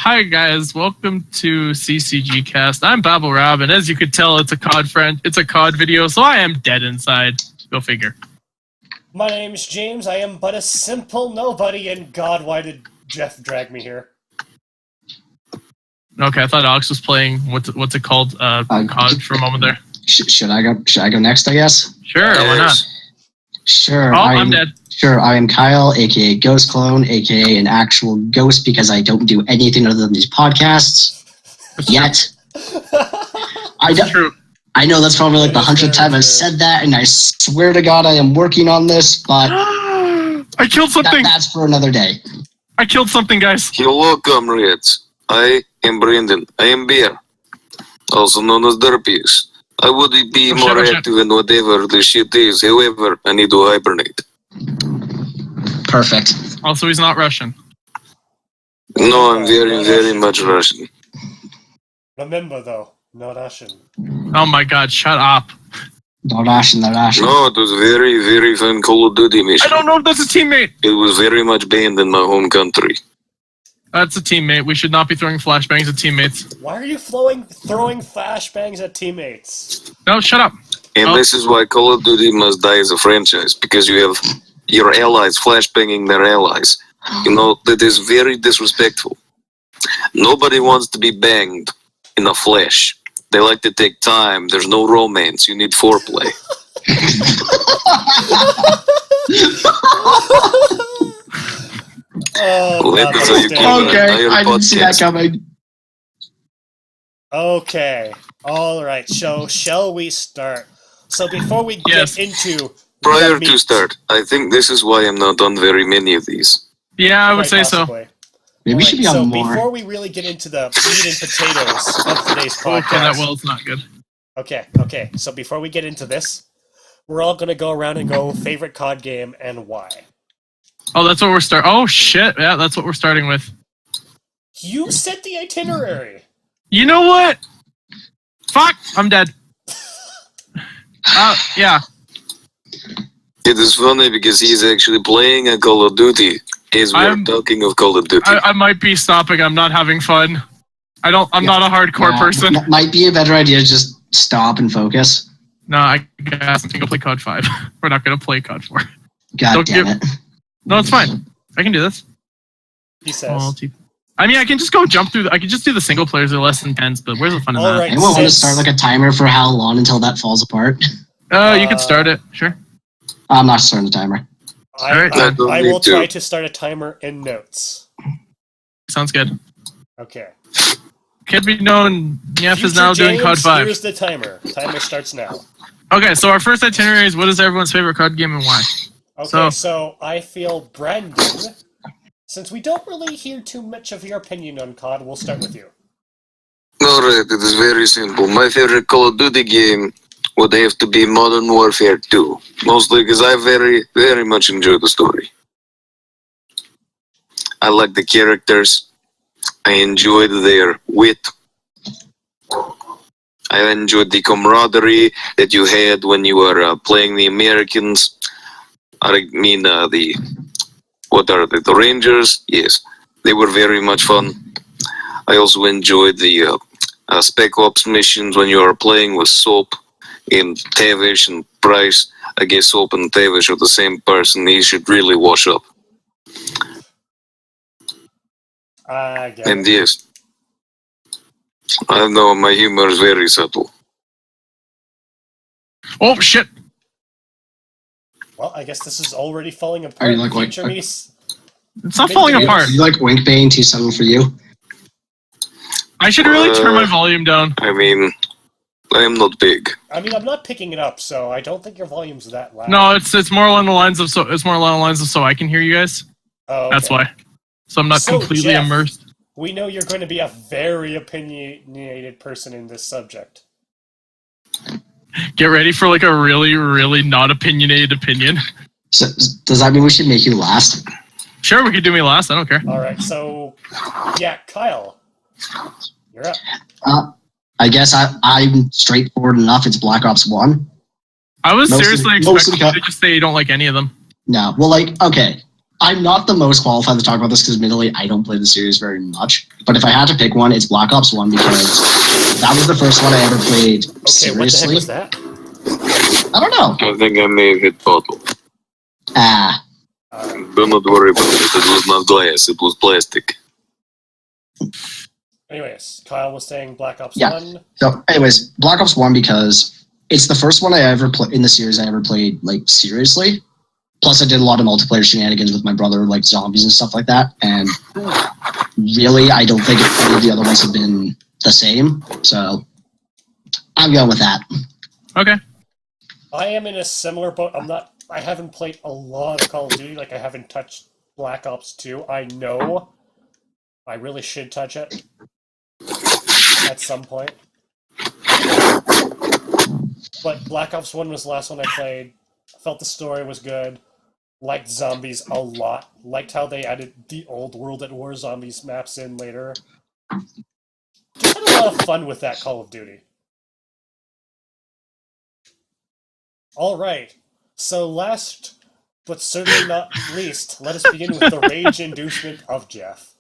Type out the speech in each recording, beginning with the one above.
Hi guys, welcome to CCG Cast. I'm Babblerab, and as you could tell, it's a COD video, so I am dead inside. Go figure. My name's James. I am but a simple nobody, and God, why did Jeff drag me here? Okay, I thought Alex was playing what's it called? COD for a moment there. Should I go next? I guess. Sure, why not? Sure. Oh, I'm dead. Sure, I am Kyle, aka Ghostclone, aka an actual ghost because I don't do anything other than these podcasts. That's yet. True. I know that's probably like the 100th time I've said that, and I swear to God I am working on this, but I killed something. That's for another day. I killed something, guys. Hello, comrades. I am Brandon. I am Bear, also known as Derpius. I would be more active in whatever the shit is. However, I need to hibernate. Perfect. Also, he's not Russian. No, I'm very, very much Russian. Remember, though, not Russian. Oh my God! Shut up. Not Russian, not Russian. No, it was very, very fun Call of Duty mission. I don't know if that's a teammate. It was very much banned in my home country. That's a teammate. We should not be throwing flashbangs at teammates. Why are you throwing flashbangs at teammates? No, shut up. And this is why Call of Duty must die as a franchise, because you have your allies flashbanging their allies. You know, that is very disrespectful. Nobody wants to be banged in a flash. They like to take time. There's no romance. You need foreplay. Okay, I didn't see that coming. Okay, alright, so shall we start? So before we get into... Prior to start, I think this is why I'm not on very many of these. Yeah, I would say so. Maybe we should be on more. Before we really get into the meat and potatoes of today's podcast... Okay, that well's not good. Okay, so before we get into this, we're all going to go around and go favorite COD game and why. Oh, that's what we're starting. Oh shit! Yeah, that's what we're starting with. You set the itinerary. You know what? Fuck! I'm dead. Yeah. It is funny because he's actually playing a Call of Duty as we're talking of Call of Duty. I might be stopping. I'm not having fun. I'm not a hardcore person. Might be a better idea to just stop and focus. No, I guess I'm gonna play COD 5. We're not gonna play COD 4. God damn it. No, it's fine. I can do this. He says. I mean, I can just go jump through. I can just do the single players. They're less intense, but where's the fun in that? Right, anyone want to start like a timer for how long until that falls apart? You can start it. Sure. I'm not starting the timer. I will try to start a timer in notes. Sounds good. Okay. Can't be known. Jeff is now doing COD 5. Here's the timer. Timer starts now. Okay, so our first itinerary is what is everyone's favorite COD game and why? Okay, so I feel Brandon, since we don't really hear too much of your opinion on COD, we'll start with you. Alright, it is very simple. My favorite Call of Duty game would have to be Modern Warfare 2. Mostly because I very, very much enjoy the story. I like the characters. I enjoyed their wit. I enjoyed the camaraderie that you had when you were playing the Americans. I mean, what are they? The Rangers? Yes, they were very much fun. I also enjoyed the Spec Ops missions when you are playing with Soap and Tavish and Price. I guess Soap and Tavish are the same person. He should really wash up. And yes, I know my humor is very subtle. Oh shit! Well, I guess this is already falling apart. Are you like it's not falling apart. You like Wink Bane too subtle for you? I should really turn my volume down. I mean, I am not big. I mean, I'm not picking it up, so I don't think your volume's that loud. No, it's more along the lines of so I can hear you guys. Oh, okay. That's why. So I'm not completely Jeff, immersed. We know you're going to be a very opinionated person in this subject. Get ready for like a really, really not opinionated opinion. So, does that mean we should make you last? Sure, we could do me last. I don't care. All right, so yeah, Kyle, you're up. I guess I'm straightforward enough. It's Black Ops 1. I was seriously expecting you to just say you don't like any of them. No, well, like, okay. I'm not the most qualified to talk about this because admittedly I don't play the series very much. But if I had to pick one, it's Black Ops 1 because that was the first one I ever played seriously. What the heck was that? I don't know. I think I may have hit bottle. Do not worry about it. It was not glass. It was plastic. Anyways, Kyle was saying Black Ops Yeah. 1. So, anyways, Black Ops 1 because it's the first one I ever played in the series I ever played, like, seriously. Plus, I did a lot of multiplayer shenanigans with my brother, like zombies and stuff like that. And really, I don't think any of the other ones have been the same. So, I'm going with that. Okay. I am in a similar boat. I haven't played a lot of Call of Duty. Like, I haven't touched Black Ops 2. I know I really should touch it at some point. But Black Ops 1 was the last one I played. I felt the story was good. Liked zombies a lot. Liked how they added the old World at War zombies maps in later. Just had a lot of fun with that Call of Duty. Alright, so last, but certainly not least, let us begin with the rage inducement of Jeff.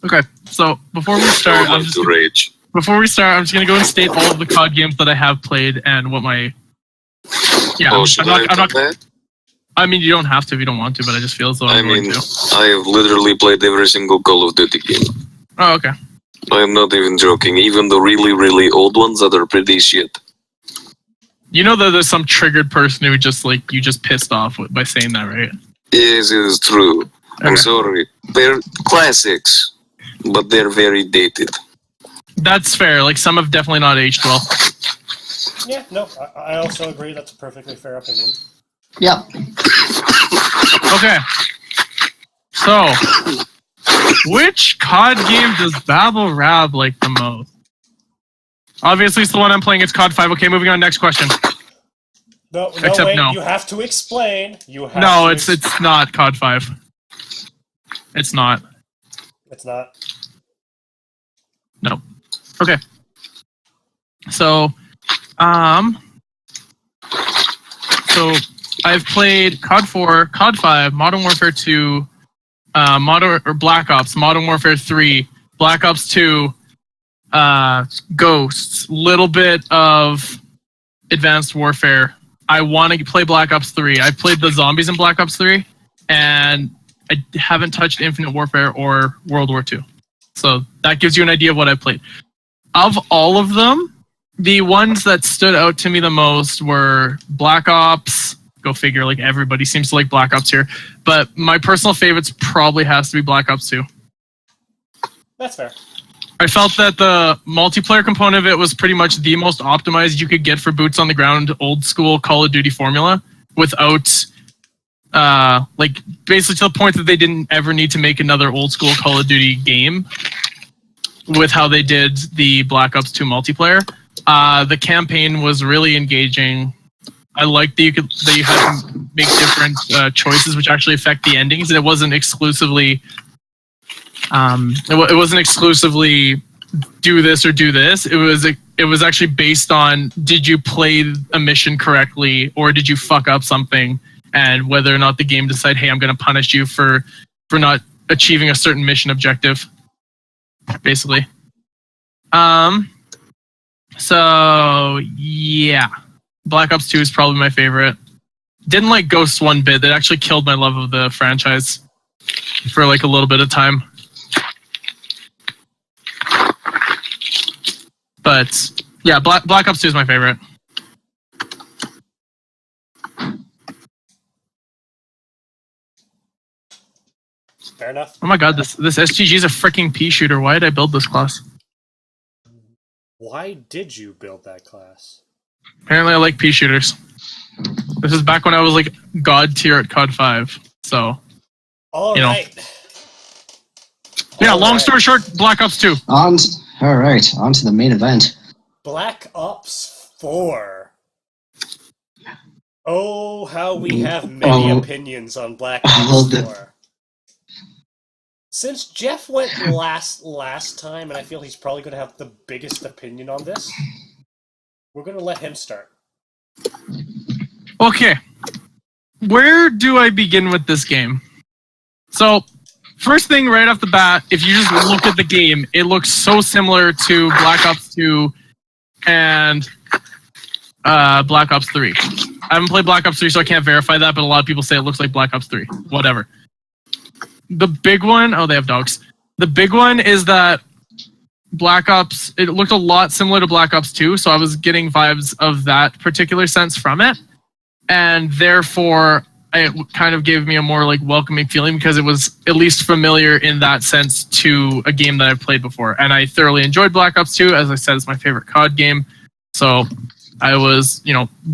Okay. So before we start, I'm just gonna go and state all of the COD games that I have played and what my. Yeah, I'm not. I mean, you don't have to if you don't want to, but I just feel as though I'm going to. I have literally played every single Call of Duty game. Oh, okay. I am not even joking. Even the really, really old ones that are pretty shit. You know that there's some triggered person who just like you just pissed off by saying that, right? Yes, it is true. Okay. I'm sorry. They're classics, but they're very dated. That's fair. Like some have definitely not aged well. Yeah, no, I also agree. That's a perfectly fair opinion. Yep. Okay. So, which COD game does Babblerab like the most? Obviously, it's the one I'm playing. It's COD 5. Okay, moving on. Next question. No, Except wait. no. You have to explain. It's not COD 5. It's not. It's not. No. Okay. So I've played COD 4, COD 5, Modern Warfare 2, Black Ops, Modern Warfare 3, Black Ops 2, Ghosts, little bit of Advanced Warfare. I want to play Black Ops 3. I played the zombies in Black Ops 3, and I haven't touched Infinite Warfare or World War 2. So that gives you an idea of what I've played. Of all of them, the ones that stood out to me the most were Black Ops. Go figure, like everybody seems to like Black Ops here. But my personal favorites probably has to be Black Ops 2. That's fair. I felt that the multiplayer component of it was pretty much the most optimized you could get for boots on the ground, old school Call of Duty formula, without, like, basically to the point that they didn't ever need to make another old school Call of Duty game with how they did the Black Ops 2 multiplayer. The campaign was really engaging. I liked that you had to make different choices which actually affect the endings, and it wasn't exclusively it wasn't exclusively do this or do this. It was actually based on did you play a mission correctly or did you fuck up something, and whether or not the game decide, hey, I'm going to punish you for not achieving a certain mission objective, basically. So yeah, Black Ops 2 is probably my favorite. Didn't like Ghosts one bit. That actually killed my love of the franchise for like a little bit of time. But yeah, Black Ops 2 is my favorite. Fair enough. Oh my god, this STG is a freaking pea shooter. Why did I build this class? Why did you build that class? Apparently I like pea shooters. This is back when I was like god tier at COD 5. So, All you know. right. Yeah, long story short, Black Ops 2. On to the main event. Black Ops 4. Oh, how we have many opinions on Black Ops 4. Since Jeff went last time, and I feel he's probably going to have the biggest opinion on this, we're going to let him start. Okay. Where do I begin with this game? So, first thing right off the bat, if you just look at the game, it looks so similar to Black Ops 2 and Black Ops 3. I haven't played Black Ops 3, so I can't verify that, but a lot of people say it looks like Black Ops 3. Whatever. The big one, oh, they have dogs. The big one is that Black Ops, it looked a lot similar to Black Ops 2, so I was getting vibes of that particular sense from it. And therefore, it kind of gave me a more like welcoming feeling because it was at least familiar in that sense to a game that I've played before. And I thoroughly enjoyed Black Ops 2. As I said, it's my favorite COD game. So I was,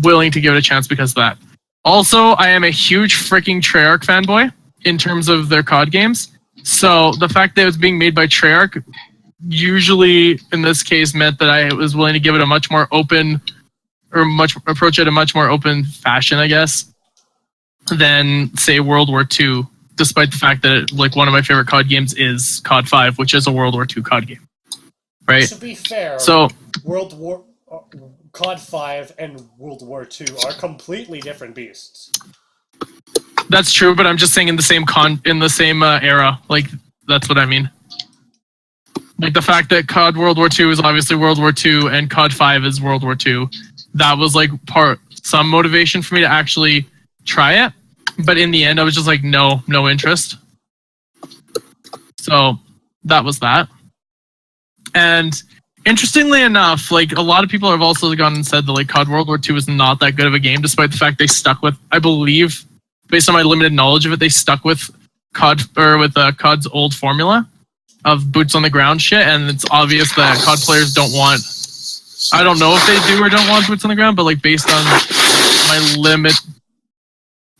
willing to give it a chance because of that. Also, I am a huge freaking Treyarch fanboy in terms of their COD games. So the fact that it was being made by Treyarch usually in this case meant that I was willing to give it a much more open approach it a much more open fashion, I guess, than say World War II, despite the fact that one of my favorite COD games is COD 5, which is a World War II COD game. Right? To be fair, so COD 5 and World War II are completely different beasts. That's true, but I'm just saying in the same era. Like, that's what I mean. Like, the fact that COD World War II is obviously World War II and COD 5 is World War II, that was, some motivation for me to actually try it. But in the end, I was just like, no interest. So, that was that. And interestingly enough, a lot of people have also gone and said that, COD World War II is not that good of a game, despite the fact they stuck with, I believe, based on my limited knowledge of it, they stuck with COD's old formula of boots on the ground shit, and it's obvious that COD players don't want. I don't know if they do or don't want boots on the ground, but based on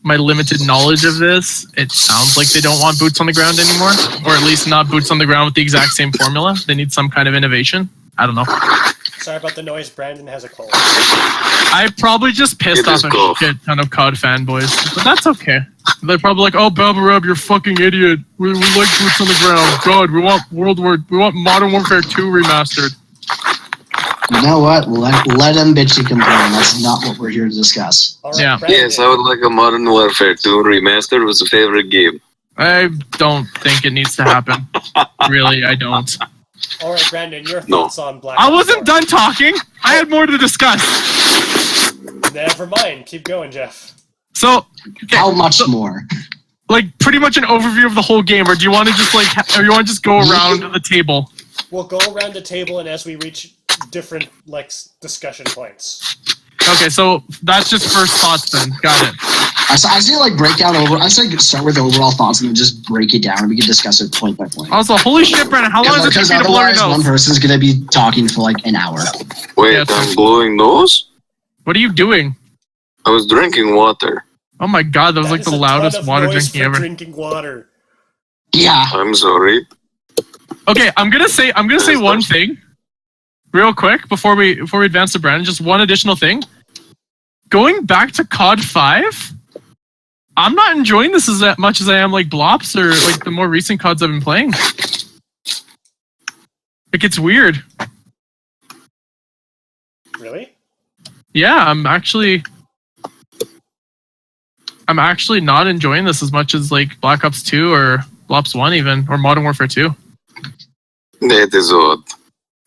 my limited knowledge of this, it sounds like they don't want boots on the ground anymore, or at least not boots on the ground with the exact same formula. They need some kind of innovation. I don't know. Sorry about the noise. Brandon has a cold. I probably just pissed off a shit ton of COD fanboys, but that's okay. They're probably like, "Oh, Babblerab, you're a fucking idiot. We like boots on the ground. God, we want Modern Warfare 2 remastered." You know what? Let them bitchy complain. That's not what we're here to discuss. All right, Yeah. Brandon. Yes, I would like a Modern Warfare 2 remastered. It was a favorite game. I don't think it needs to happen. Really, I don't. All right, Brandon, your thoughts on Black I Ops wasn't 4. done talking. I had more to discuss. Never mind. Keep going, Jeff. So, okay, How much more? pretty much an overview of the whole game, or do you want to just go around the table? We'll go around the table, and as we reach different discussion points. Okay, so that's just first thoughts then. Got it. I say break down over. I say start with overall thoughts and then just break it down and we can discuss it point by point. Also, holy shit, Brandon, how long does it Because take me to blow your otherwise, one nose? person's gonna be talking for an hour. Wait, Yeah, I'm blowing nose? What are you doing? I was drinking water. Oh my god, that was That is the a ton loudest of water noise drinking for ever. drinking water. Yeah. I'm sorry. Okay, I'm gonna say one thing, real quick, before we advance to Brandon. Just one additional thing. Going back to COD 5, I'm not enjoying this as much as I am Blops or the more recent CODs I've been playing. It gets weird. Really? Yeah, I'm actually not enjoying this as much as Black Ops 2 or Blops 1 even, or Modern Warfare 2. That is odd.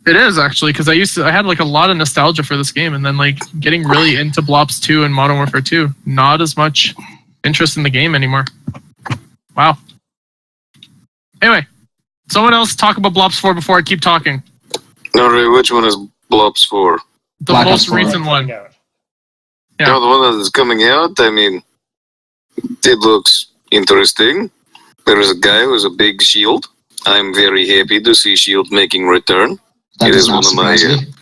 It is actually, because I had a lot of nostalgia for this game, and then getting really into Blops 2 and Modern Warfare 2, not as much interest in the game anymore. Wow. Anyway, someone else talk about Blops 4 before I keep talking. Alright, which one is Blops 4? The Black most Ops 4. recent one. Coming out. Yeah. No, the one that is coming out, it looks interesting. There is a guy with a big shield. I'm very happy to see Shield making return. That It does is not one of my... surprise me.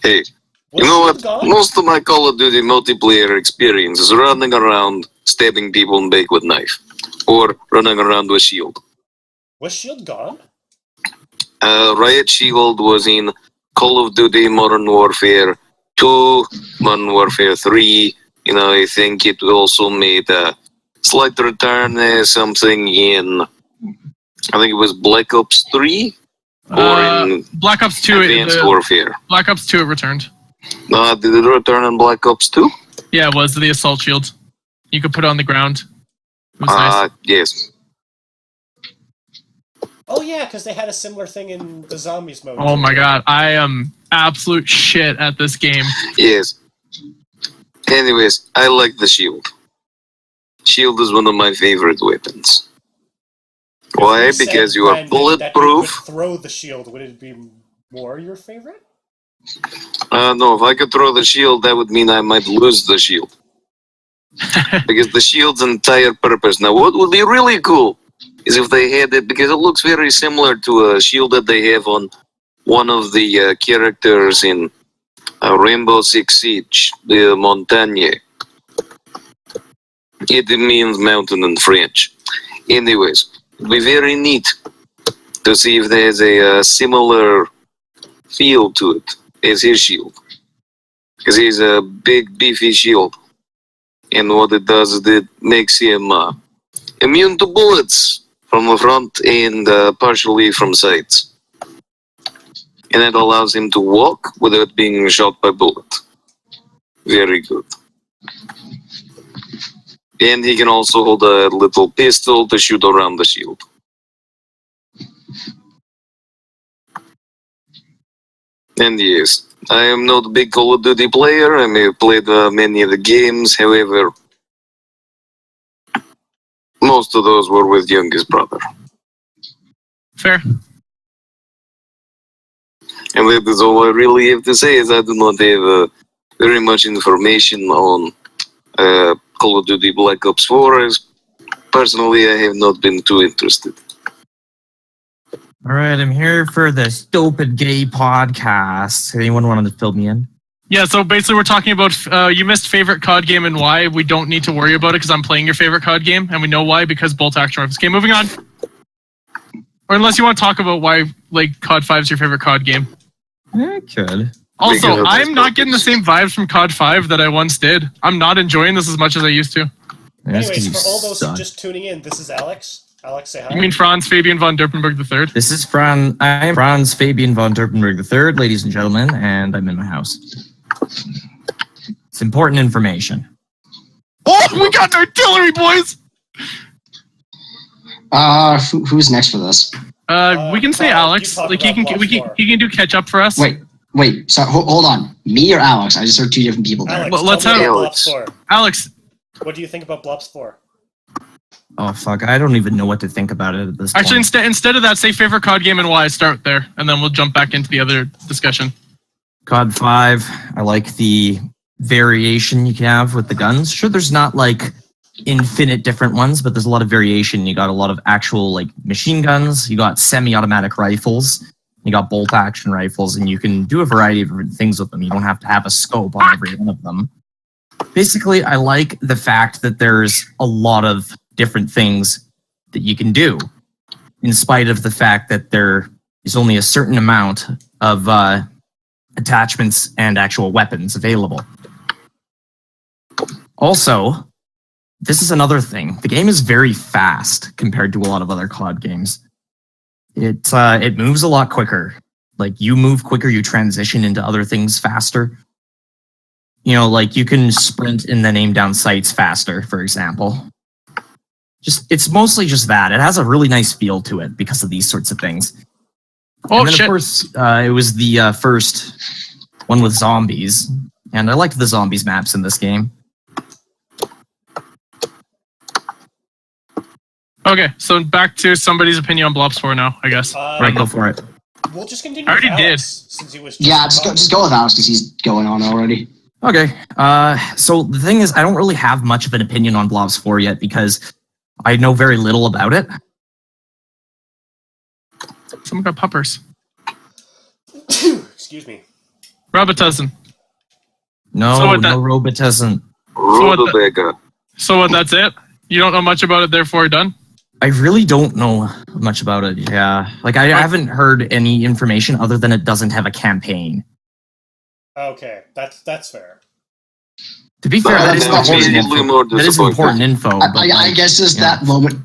Hey, Was you know Shield what? gone? Most of my Call of Duty multiplayer experience is running around, stabbing people in back with knife. Or running around with shield. Was Shield gone? Riot Shield was in Call of Duty Modern Warfare 2, Modern Warfare 3. I think it also made a slight return something in... I think it was Black Ops 3? Or in Black Ops 2. Advanced Warfare. Black Ops 2 it returned. Did it return in Black Ops 2? Yeah, it was the assault shield. You could put it on the ground. It was nice. Yes. Oh yeah, because they had a similar thing in the zombies mode. Oh my god, I am absolute shit at this game. Yes. Anyways, I like the shield. Shield is one of my favorite weapons. Why? You said, Because you are Brandon, that you bulletproof. could throw the shield. Would it be more your favorite? No, if I could throw the shield, that would mean I might lose the shield. Because the shield's entire purpose. Now, what would be really cool is if they had it, because it looks very similar to a shield that they have on one of the characters in Rainbow Six Siege, the Montagne. It means mountain in French. Anyways, it'd be very neat to see if there's a similar feel to it as his shield. Because he's a big, beefy shield. And what it does is it makes him immune to bullets from the front and partially from sides. And that allows him to walk without being shot by bullet. Very good. And he can also hold a little pistol to shoot around the shield. And yes, I am not a big Call of Duty player. I may have played many of the games. However, most of those were with youngest brother. Fair. And that is all I really have to say, is I do not have very much information on Call of Duty Black Ops 4, as personally I have not been too interested. All right, I'm here for the Stupid Gay podcast. Anyone want to fill me in? Yeah, so basically we're talking about, you missed favorite COD game and why. We don't need to worry about it because I'm playing your favorite COD game, and we know why, because bolt action rifles. Okay, moving on. Or unless you want to talk about why, like, COD 5 is your favorite COD game. I could. Also, I'm not getting the same vibes from COD 5 that I once did. I'm not enjoying this as much as I used to. Anyways, for all those just tuning in, this is Alex. Alex, say hi. You mean Frans Fabian von Derpenberg III? This is Fran. I am Frans Fabian von Derpenberg III, ladies and gentlemen, and I'm in my house. It's important information. Oh, we got artillery, boys! Who's next for this? We can say Alex. Like he can do catch up for us. Wait. So hold on. Me or Alex? I just heard two different people there. Alex, Well, let's tell me have about Blops 4. Alex. What do you think about Blops 4? Oh fuck! I don't even know what to think about it at this point. Actually, instead of that, say favorite COD game and why. Start there, and then we'll jump back into the other discussion. COD 5. I like the variation you can have with the guns. Sure, there's not like infinite different ones, but there's a lot of variation. You got a lot of actual like machine guns. You got semi-automatic rifles. You got bolt action rifles, and you can do a variety of different things with them. You don't have to have a scope on every one of them. Basically, I like the fact that there's a lot of different things that you can do, in spite of the fact that there is only a certain amount of attachments and actual weapons available. Also, this is another thing. The game is very fast compared to a lot of other COD games. It moves a lot quicker. Like, you move quicker, you transition into other things faster. You know, like you can sprint and then aim down sights faster, for example. It's mostly just that. It has a really nice feel to it because of these sorts of things. Oh, and then, shit. of course, it was the first one with zombies, and I liked the zombies maps in this game. Okay, so back to somebody's opinion on Blops 4 now, I guess. Right, go for it. We'll just continue I already with Alex, did. since he was Just go with Alex because he's going on already. Okay, so the thing is, I don't really have much of an opinion on Blops 4 yet because I know very little about it. Someone got puppers. Excuse me. Robitussin. No, So what no Robitussin. So what, that's it? You don't know much about it, therefore done? I really don't know much about it, yeah. Like, I haven't heard any information other than it doesn't have a campaign. Okay, that's fair. To be fair, that is important info. That is important info. I guess just that moment,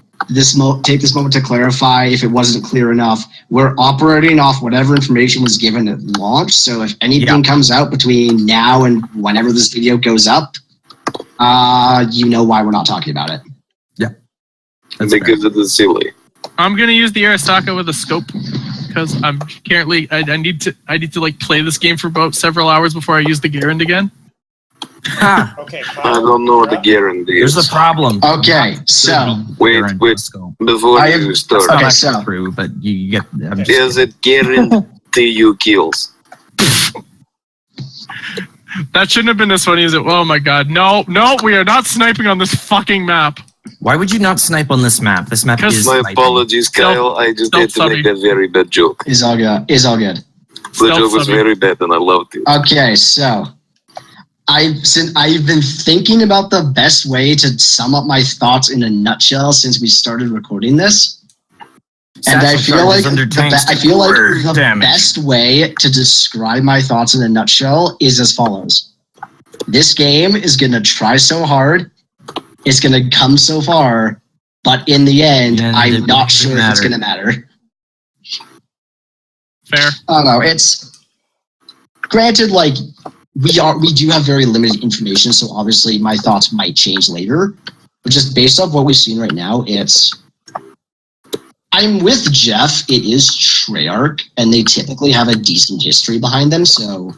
take this moment to clarify if it wasn't clear enough. We're operating off whatever information was given at launch. So if anything comes out between now and whenever this video goes up, you know why we're not talking about it. Yeah. That's because it is silly. I'm gonna use the Aristaka with a scope because I'm currently I need to like play this game for about several hours before I use the Garand again. Ha! Okay, I Kyle, don't know what the you're up. guarantee Here's is. the problem. Okay, so Wait, before I you have- start, Okay, Not so- true, but you get. I'm just is it guarantee you kills? That shouldn't have been as funny as it. Oh my god, no, we are not sniping on this fucking map. Why would you not snipe on this map? This map Because is My sniping. apologies, Kyle. I just had to make a very bad joke. is all good. Is all good. The Stealth joke was subbing. very bad, and I loved it. Okay, so I've been thinking about the best way to sum up my thoughts in a nutshell since we started recording this. And I Satchel feel like charges under tanks the damage. best way to describe my thoughts in a nutshell is as follows. This game is going to try so hard, it's going to come so far, but in the end, Yeah, I'm it not doesn't sure if it's matter. going to matter. Fair. I don't know. It's granted, like we do have very limited information, so obviously my thoughts might change later. But just based off what we've seen right now, I'm with Jeff. It is Treyarch, and they typically have a decent history behind them. So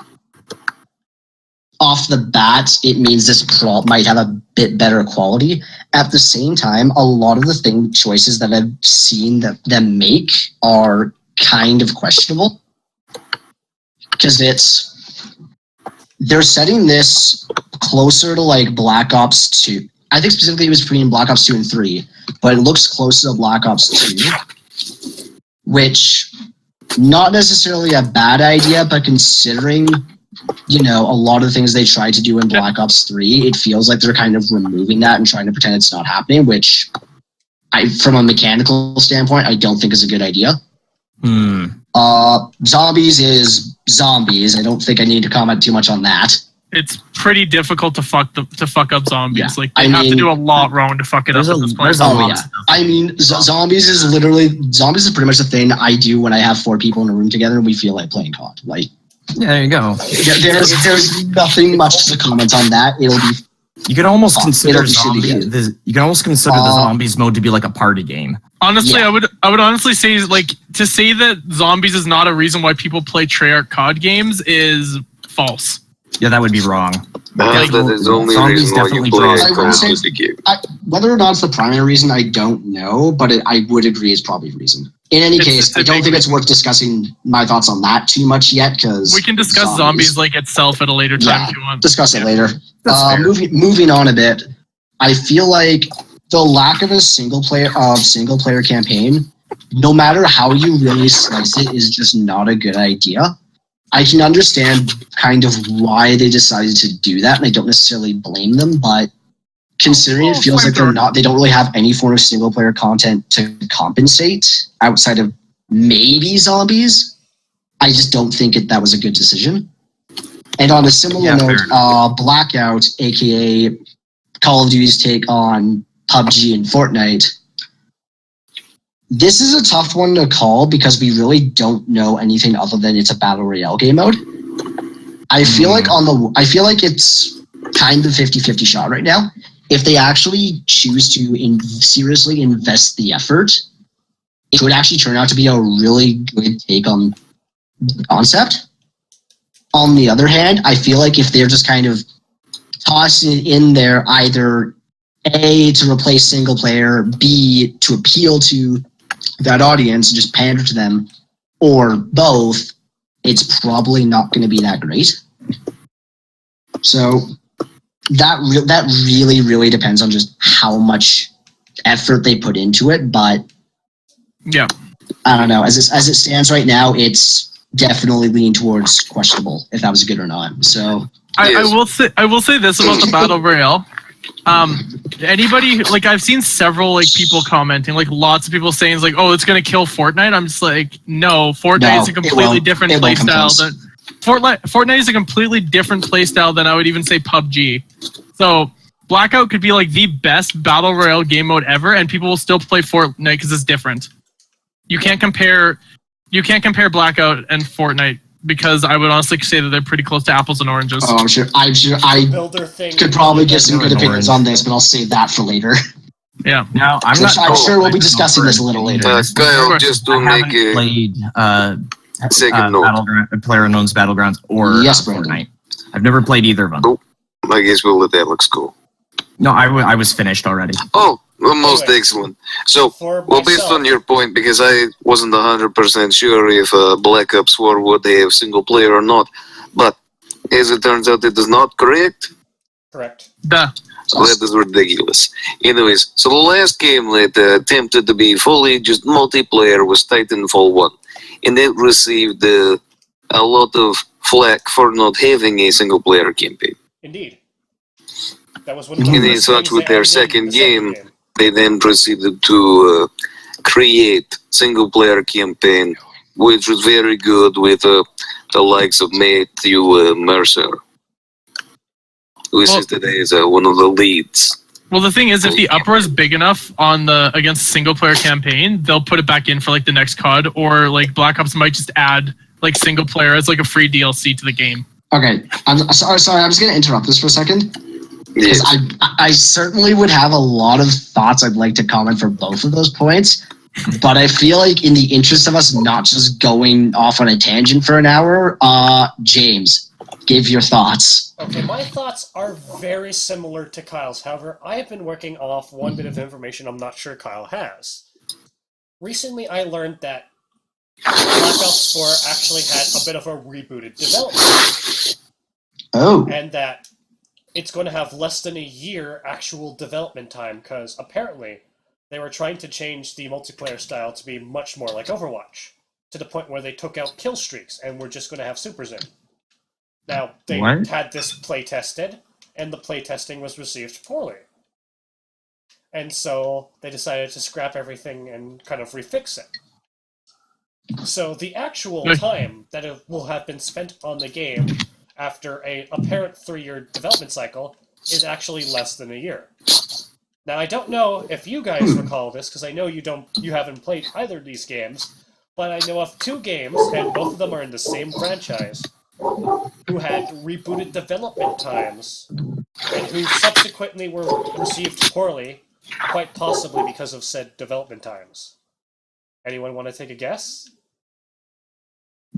off the bat, it means this might have a bit better quality. At the same time, a lot of the choices that I've seen them make are kind of questionable because they're setting this closer to like Black Ops 2. I think specifically it was between Black Ops 2 and 3, but it looks closer to Black Ops 2, which not necessarily a bad idea, but considering a lot of the things they tried to do in Black Ops 3, it feels like they're kind of removing that and trying to pretend it's not happening, which from a mechanical standpoint, I don't think is a good idea. Zombies is zombies. I don't think I need to comment too much on that. It's pretty difficult to fuck up zombies. Yeah. Like they have to do a lot wrong to fuck it up at this point. there's a Oh lot yeah. of stuff. I mean, zombies is pretty much the thing I do when I have 4 people in a room together and we feel like playing COD. Like, Yeah, there you go. there's nothing much to comment on that. It'll be You can almost consider It'll be shitty. the zombies mode to be like a party game. Honestly, Yeah. I would honestly say like to say that zombies is not a reason why people play Treyarch COD games is false. Yeah, that would be wrong. That is the only Zombies reason why you definitely play draws a Call crowd. of Duty game. whether or not it's the primary reason, I don't know, but I would agree it's probably a reason. In any It's case, a I don't big think it's worth discussing my thoughts on that too much yet because We can discuss zombies like itself at a later time if you want. Discuss it later. That's fair. Moving on a bit, I feel like the lack of a single player campaign, no matter how you really slice it, is just not a good idea. I can understand kind of why they decided to do that, and I don't necessarily blame them, but considering it feels like they don't really have any form of single player content to compensate outside of maybe zombies, I just don't think that was a good decision. And on a similar note, Blackout, aka Call of Duty's take on PUBG and Fortnite, this is a tough one to call because we really don't know anything other than it's a battle royale game mode. I feel like it's kind of 50-50 shot right now. If they actually choose to seriously invest the effort, it could actually turn out to be a really good take on the concept. On the other hand, I feel like if they're just kind of tossing in there either A, to replace single player, B, to appeal to that audience and just pander to them, or both, it's probably not going to be that great. So that really depends on just how much effort they put into it, but Yeah. I don't know. As it stands right now, it's definitely leaning towards questionable if that was good or not. So I will say this about the battle royale. Anybody like I've seen several like people commenting, like lots of people saying like, "Oh, it's gonna kill Fortnite." I'm just like, no, Fortnite is a completely different playstyle than Fortnite is a completely different playstyle than I would even say PUBG. So Blackout could be like the best battle royale game mode ever, and people will still play Fortnite because it's different. You can't compare Blackout and Fortnite because I would honestly say that they're pretty close to apples and oranges. I'm sure I Builder thing. could probably get some good opinions on this, but I'll save that for later. Yeah. Now, I'm I'm sure we'll be discussing this a little later. Kyle, just to I make haven't a played second note. PlayerUnknown's Battlegrounds or Yes, Brandon. Fortnite. I've never played either of them. Oh. I guess we'll let Alex go. No, I was finished already. Oh, well, most Anyway, excellent. So, For well, based myself, on your point, because I wasn't 100% sure if Black Ops 4 would have single player or not, but as it turns out, it is not correct. correct. Duh. So that is ridiculous. Anyways, so the last game that attempted to be fully just multiplayer was Titanfall 1. And it received a lot of flack for not having a single player campaign. Indeed. That was one of the And first as such, things with they their added in second the game, they then proceeded to create single player campaign, which was very good with the likes of Matthew Mercer, who is today as one of the leads. Well, the thing is, if the uproar is big enough on the against single player campaign, they'll put it back in for like the next COD, or like Black Ops might just add like single player as like a free DLC to the game. Okay, I'm sorry. I'm just going to interrupt this for a second. Yes. Because I certainly would have a lot of thoughts I'd like to comment for both of those points, but I feel like in the interest of us not just going off on a tangent for an hour, James, give your thoughts. Okay, my thoughts are very similar to Kyle's. However, I have been working off one bit of information I'm not sure Kyle has. Recently, I learned that Black Ops 4 actually had a bit of a rebooted development. Oh. And that it's going to have less than a year actual development time, because apparently they were trying to change the multiplayer style to be much more like Overwatch, to the point where they took out kill streaks and were just going to have supers in. Now, they had this play tested, and the play testing was received poorly. And so they decided to scrap everything and kind of refix it. So the actual time that it will have been spent on the game after a apparent 3-year development cycle is actually less than a year. Now, I don't know if you guys recall this, because I know you haven't played either of these games, but I know of 2 games, and both of them are in the same franchise, who had rebooted development times, and who subsequently were received poorly, quite possibly because of said development times. Anyone want to take a guess?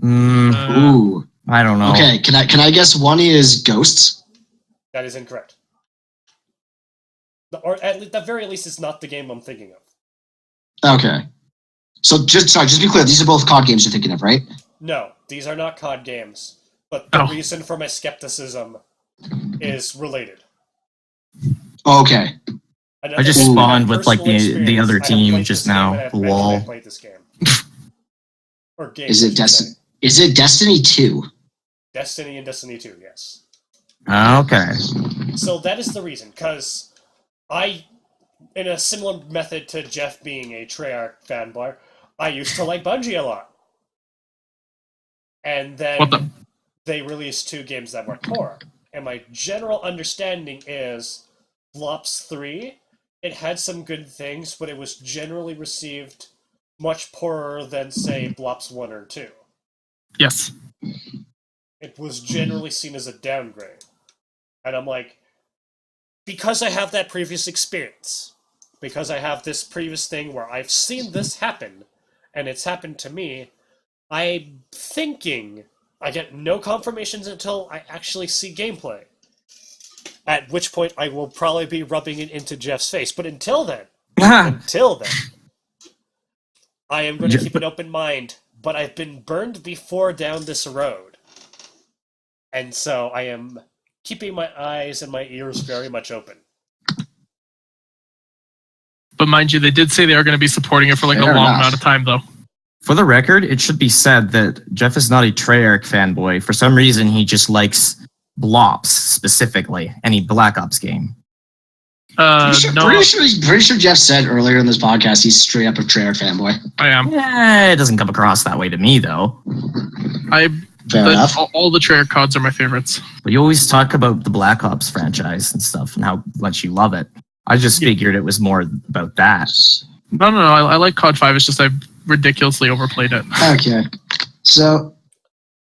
Ooh. I don't know. Okay, can I guess one is Ghosts? That is incorrect. Or at the very least, it's not the game I'm thinking of. Okay. So just be clear, these are both COD games you're thinking of, right? No, these are not COD games. But the reason for my skepticism is related. Okay. I just spawned with like the other team just now. Lol. I played this game. Or game. Is it Destiny 2? Destiny and Destiny 2, yes. Okay. So that is the reason, because I, in a similar method to Jeff being a Treyarch fanboy, I used to like Bungie a lot. And then they released 2 games that were poor. And my general understanding is Blops 3, it had some good things, but it was generally received much poorer than, say, Blops 1 or 2. Yes. It was generally seen as a downgrade. And I'm like, because I have that previous experience, because I have this previous thing where I've seen this happen, and it's happened to me, I'm thinking I get no confirmations until I actually see gameplay. At which point I will probably be rubbing it into Jeff's face. But until then, I am going to keep an open mind. But I've been burned before down this road. And so I am keeping my eyes and my ears very much open. But mind you, they did say they are going to be supporting it for like a long amount of time, though. For the record, it should be said that Jeff is not a Treyarch fanboy. For some reason, he just likes Blops specifically, any Black Ops game. Pretty sure Jeff said earlier in this podcast he's straight up a Treyarch fanboy. I am. Yeah, it doesn't come across that way to me, though. All the Treyarch CODs are my favorites. But you always talk about the Black Ops franchise and stuff and how much you love it. I just figured it was more about that. No. I like COD 5. It's just I've ridiculously overplayed it. Okay. So,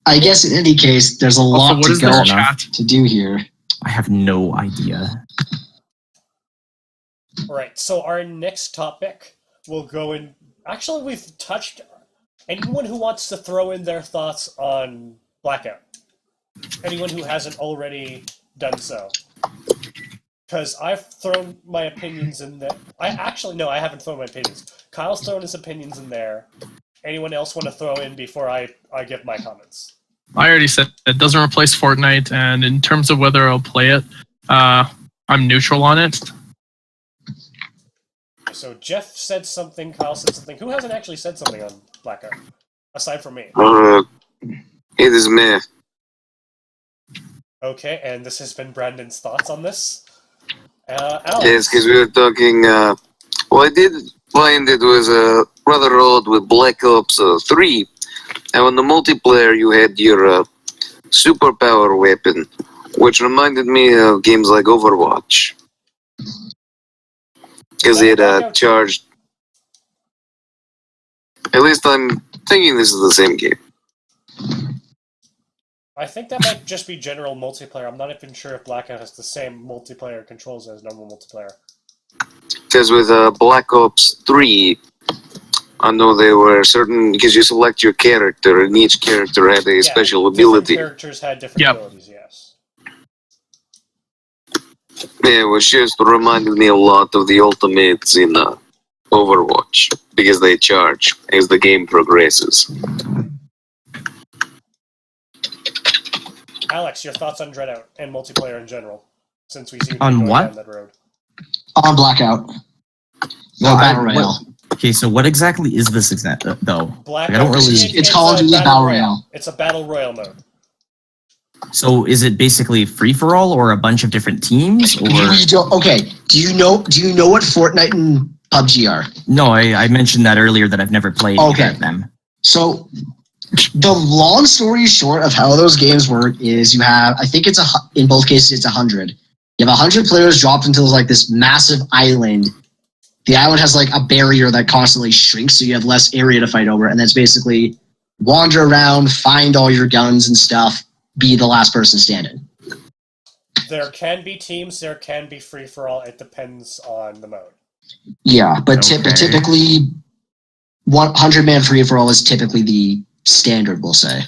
I guess in any case, there's a lot to do here. I have no idea. Alright, so our next topic will go in... Actually, we've touched... Anyone who wants to throw in their thoughts on Blackout. Anyone who hasn't already done so. Because I've thrown my opinions in there. I haven't thrown my opinions. Kyle's thrown his opinions in there. Anyone else want to throw in before I give my comments? I already said it doesn't replace Fortnite, and in terms of whether I'll play it, I'm neutral on it. So Jeff said something, Kyle said something. Who hasn't actually said something on Blackout? Aside from me. It is me. Okay, and this has been Brandon's thoughts on this. Alex. Yes, because we were talking. Well, I did find it was rather odd with Black Ops 3, and on the multiplayer you had your superpower weapon, which reminded me of games like Overwatch. Because it charged. At least I'm thinking this is the same game. I think that might just be general multiplayer. I'm not even sure if Blackout has the same multiplayer controls as normal multiplayer. Because with Black Ops 3, I know there were certain, because you select your character, and each character had a special ability. Different characters had different abilities, yes. Yeah, it was just reminded me a lot of the ultimates in Overwatch, because they charge as the game progresses. Alex, your thoughts on Dreadout and multiplayer in general, since we seem to be On going what? down that road. On Blackout. Well, Battle Royale. Okay, so what exactly is this though? Blackout, I don't really. It's Call of Duty Battle Royale. It's a battle royale mode. So is it basically free for all, or a bunch of different teams, or? Okay. Do you know what Fortnite and PUBG are? No, I mentioned that earlier that I've never played either of them. So the long story short of how those games work is you have, I think in both cases it's 100. You have 100 players dropped into like this massive island. The island has like a barrier that constantly shrinks, so you have less area to fight over, and that's basically wander around, find all your guns and stuff, be the last person standing. There can be teams, there can be free-for-all, it depends on the mode. Yeah, but typically 100-man free-for-all is typically the standard, we'll say.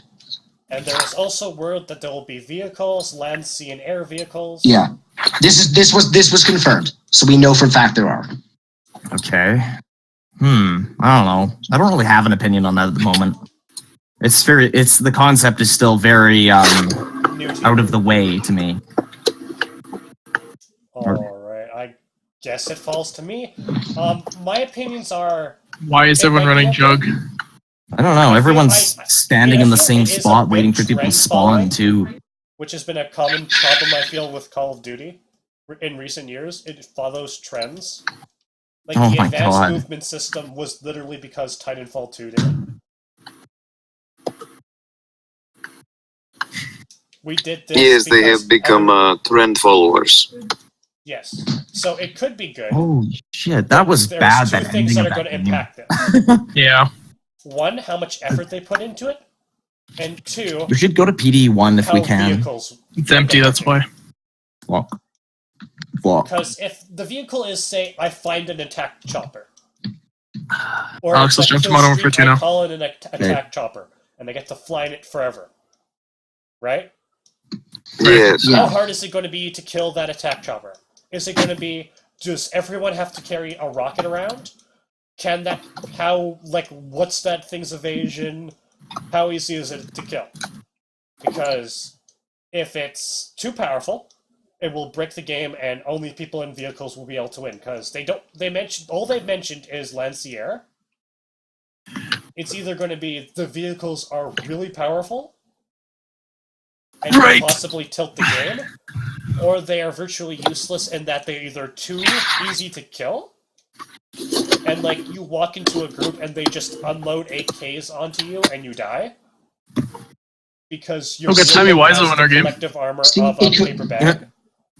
And there is also word that there will be vehicles, land, sea, and air vehicles. Yeah. This was confirmed, so we know for a fact there are. Okay. I don't know. I don't really have an opinion on that at the moment. The concept is still very out of the way to me. Alright, I guess it falls to me. My opinions are... Why is everyone running Jug? I don't know. Everyone's standing in the same spot waiting for people to spawn, too. Which has been a common problem I feel with Call of Duty in recent years. It follows trends. Like, the advanced movement system was literally because Titanfall 2 did it. We did this. Yes, they have become trend followers. Yes. So it could be good. Oh, shit. That was bad. There's two things that are going to impact this. Yeah. One, how much effort they put into it. And two... We should go to PD1 if we can. It's empty, that's why. Walk. Because if the vehicle is, say, I find an attack chopper. Or Alex, let's jump to Modern Warfare 2 now. I call it an attack chopper. And I get to fly in it forever. Right? Yes. How hard is it going to be to kill that attack chopper? Is it going to be, does everyone have to carry a rocket around? What's that thing's evasion? How easy is it to kill? Because if it's too powerful, it will break the game and only people in vehicles will be able to win. Because all they've mentioned is Lancier. It's either going to be the vehicles are really powerful and can possibly tilt the game, or they are virtually useless in that they're either too easy to kill, and like you walk into a group and they just unload AKs onto you and you die because you're collective armor of a paper bag.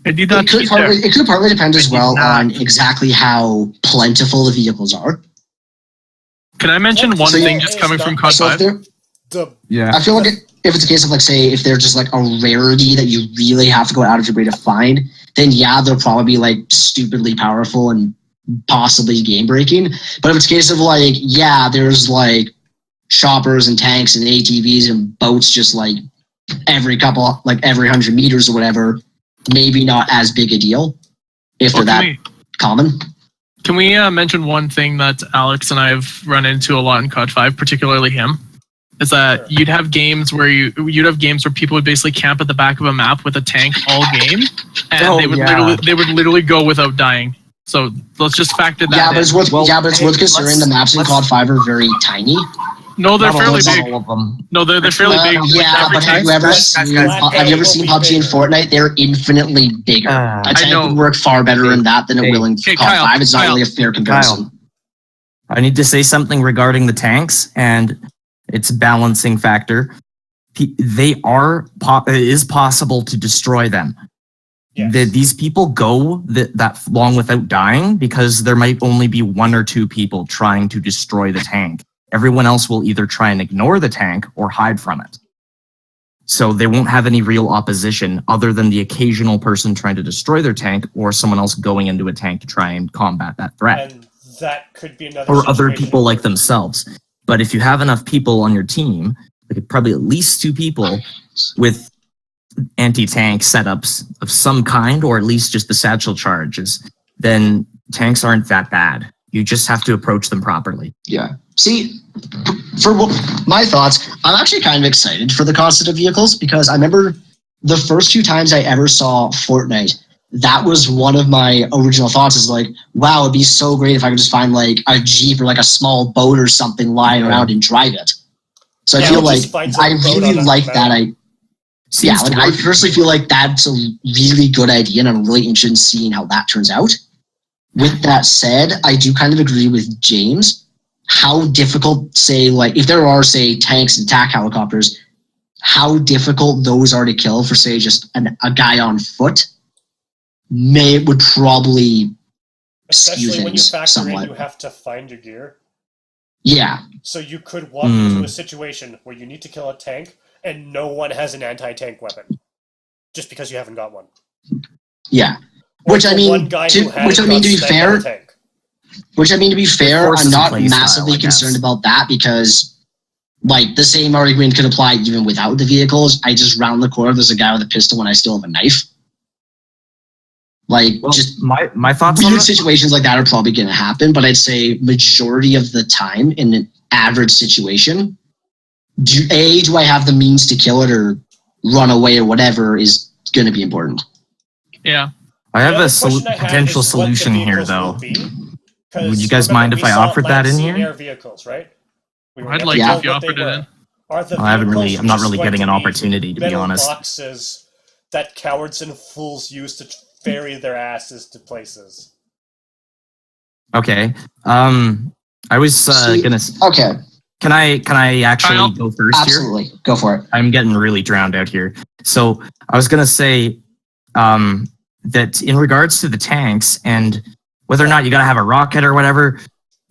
It could partly depend as well on exactly how plentiful the vehicles are. Can I mention one thing just coming from COD 5? I feel like if it's a case of, like, say, if they're just like a rarity that you really have to go out of your way to find, then yeah, they'll probably be like stupidly powerful and possibly game breaking. But if it's a case of like, yeah, there's like choppers and tanks and ATVs and boats just like every 100 meters or whatever, maybe not as big a deal if they're that common. Can we mention one thing that Alex and I have run into a lot in COD 5, particularly him? Is that you'd have games where people would basically camp at the back of a map with a tank all game, and they would literally go without dying. So let's just factor that. Yeah, but it's worth considering the maps in COD 5 are very tiny. No, they're fairly big. No, they're fairly big. Yeah, but have you ever seen PUBG and Fortnite? They're infinitely bigger. A tank would work far better in that than it will in COD 5. It's not really a fair comparison. I need to say something regarding the tanks and its balancing factor. It is possible to destroy them. Yes. These people go that long without dying because there might only be one or two people trying to destroy the tank. Everyone else will either try and ignore the tank or hide from it. So they won't have any real opposition other than the occasional person trying to destroy their tank or someone else going into a tank to try and combat that threat. And that could be another or other people like themselves. But if you have enough people on your team, like probably at least 2 people with anti-tank setups of some kind, or at least just the satchel charges, then tanks aren't that bad. You just have to approach them properly. Yeah. See, for my thoughts, I'm actually kind of excited for the concept of vehicles because I remember the first 2 times I ever saw Fortnite, that was one of my original thoughts is like, wow, it'd be so great if I could just find like a Jeep or like a small boat or something lying around and drive it. So I feel like I really like that. I personally feel like that's a really good idea and I'm really interested in seeing how that turns out. With that said, I do kind of agree with James. How difficult, say, like if there are, say, tanks and attack helicopters, how difficult those are to kill for, say, just a guy on foot would probably skew especially when you things factor somewhat. in you have to find your gear. Yeah. So you could walk into a situation where you need to kill a tank and no one has an anti-tank weapon just because you haven't got one. Yeah. Or Which I mean, to be fair, I'm not massively concerned about that because, like, the same argument could apply even without the vehicles. I just round the corner, there's a guy with a pistol and I still have a knife. Like, just my thoughts on weird situations like that are probably going to happen, but I'd say majority of the time in an average situation, do I have the means to kill it or run away or whatever is going to be important. Yeah. I have a potential solution here, though. Would you guys mind if I offered that in here? Vehicles, right? I'd like if you offered it in. I'm not really getting an opportunity, to be honest. Boxes that cowards and fools use to ferry their asses to places. Okay. I was gonna. Okay. Can I actually go first here? Absolutely. Go for it. I'm getting really drowned out here. So I was gonna say that in regards to the tanks and whether or not you gotta have a rocket or whatever,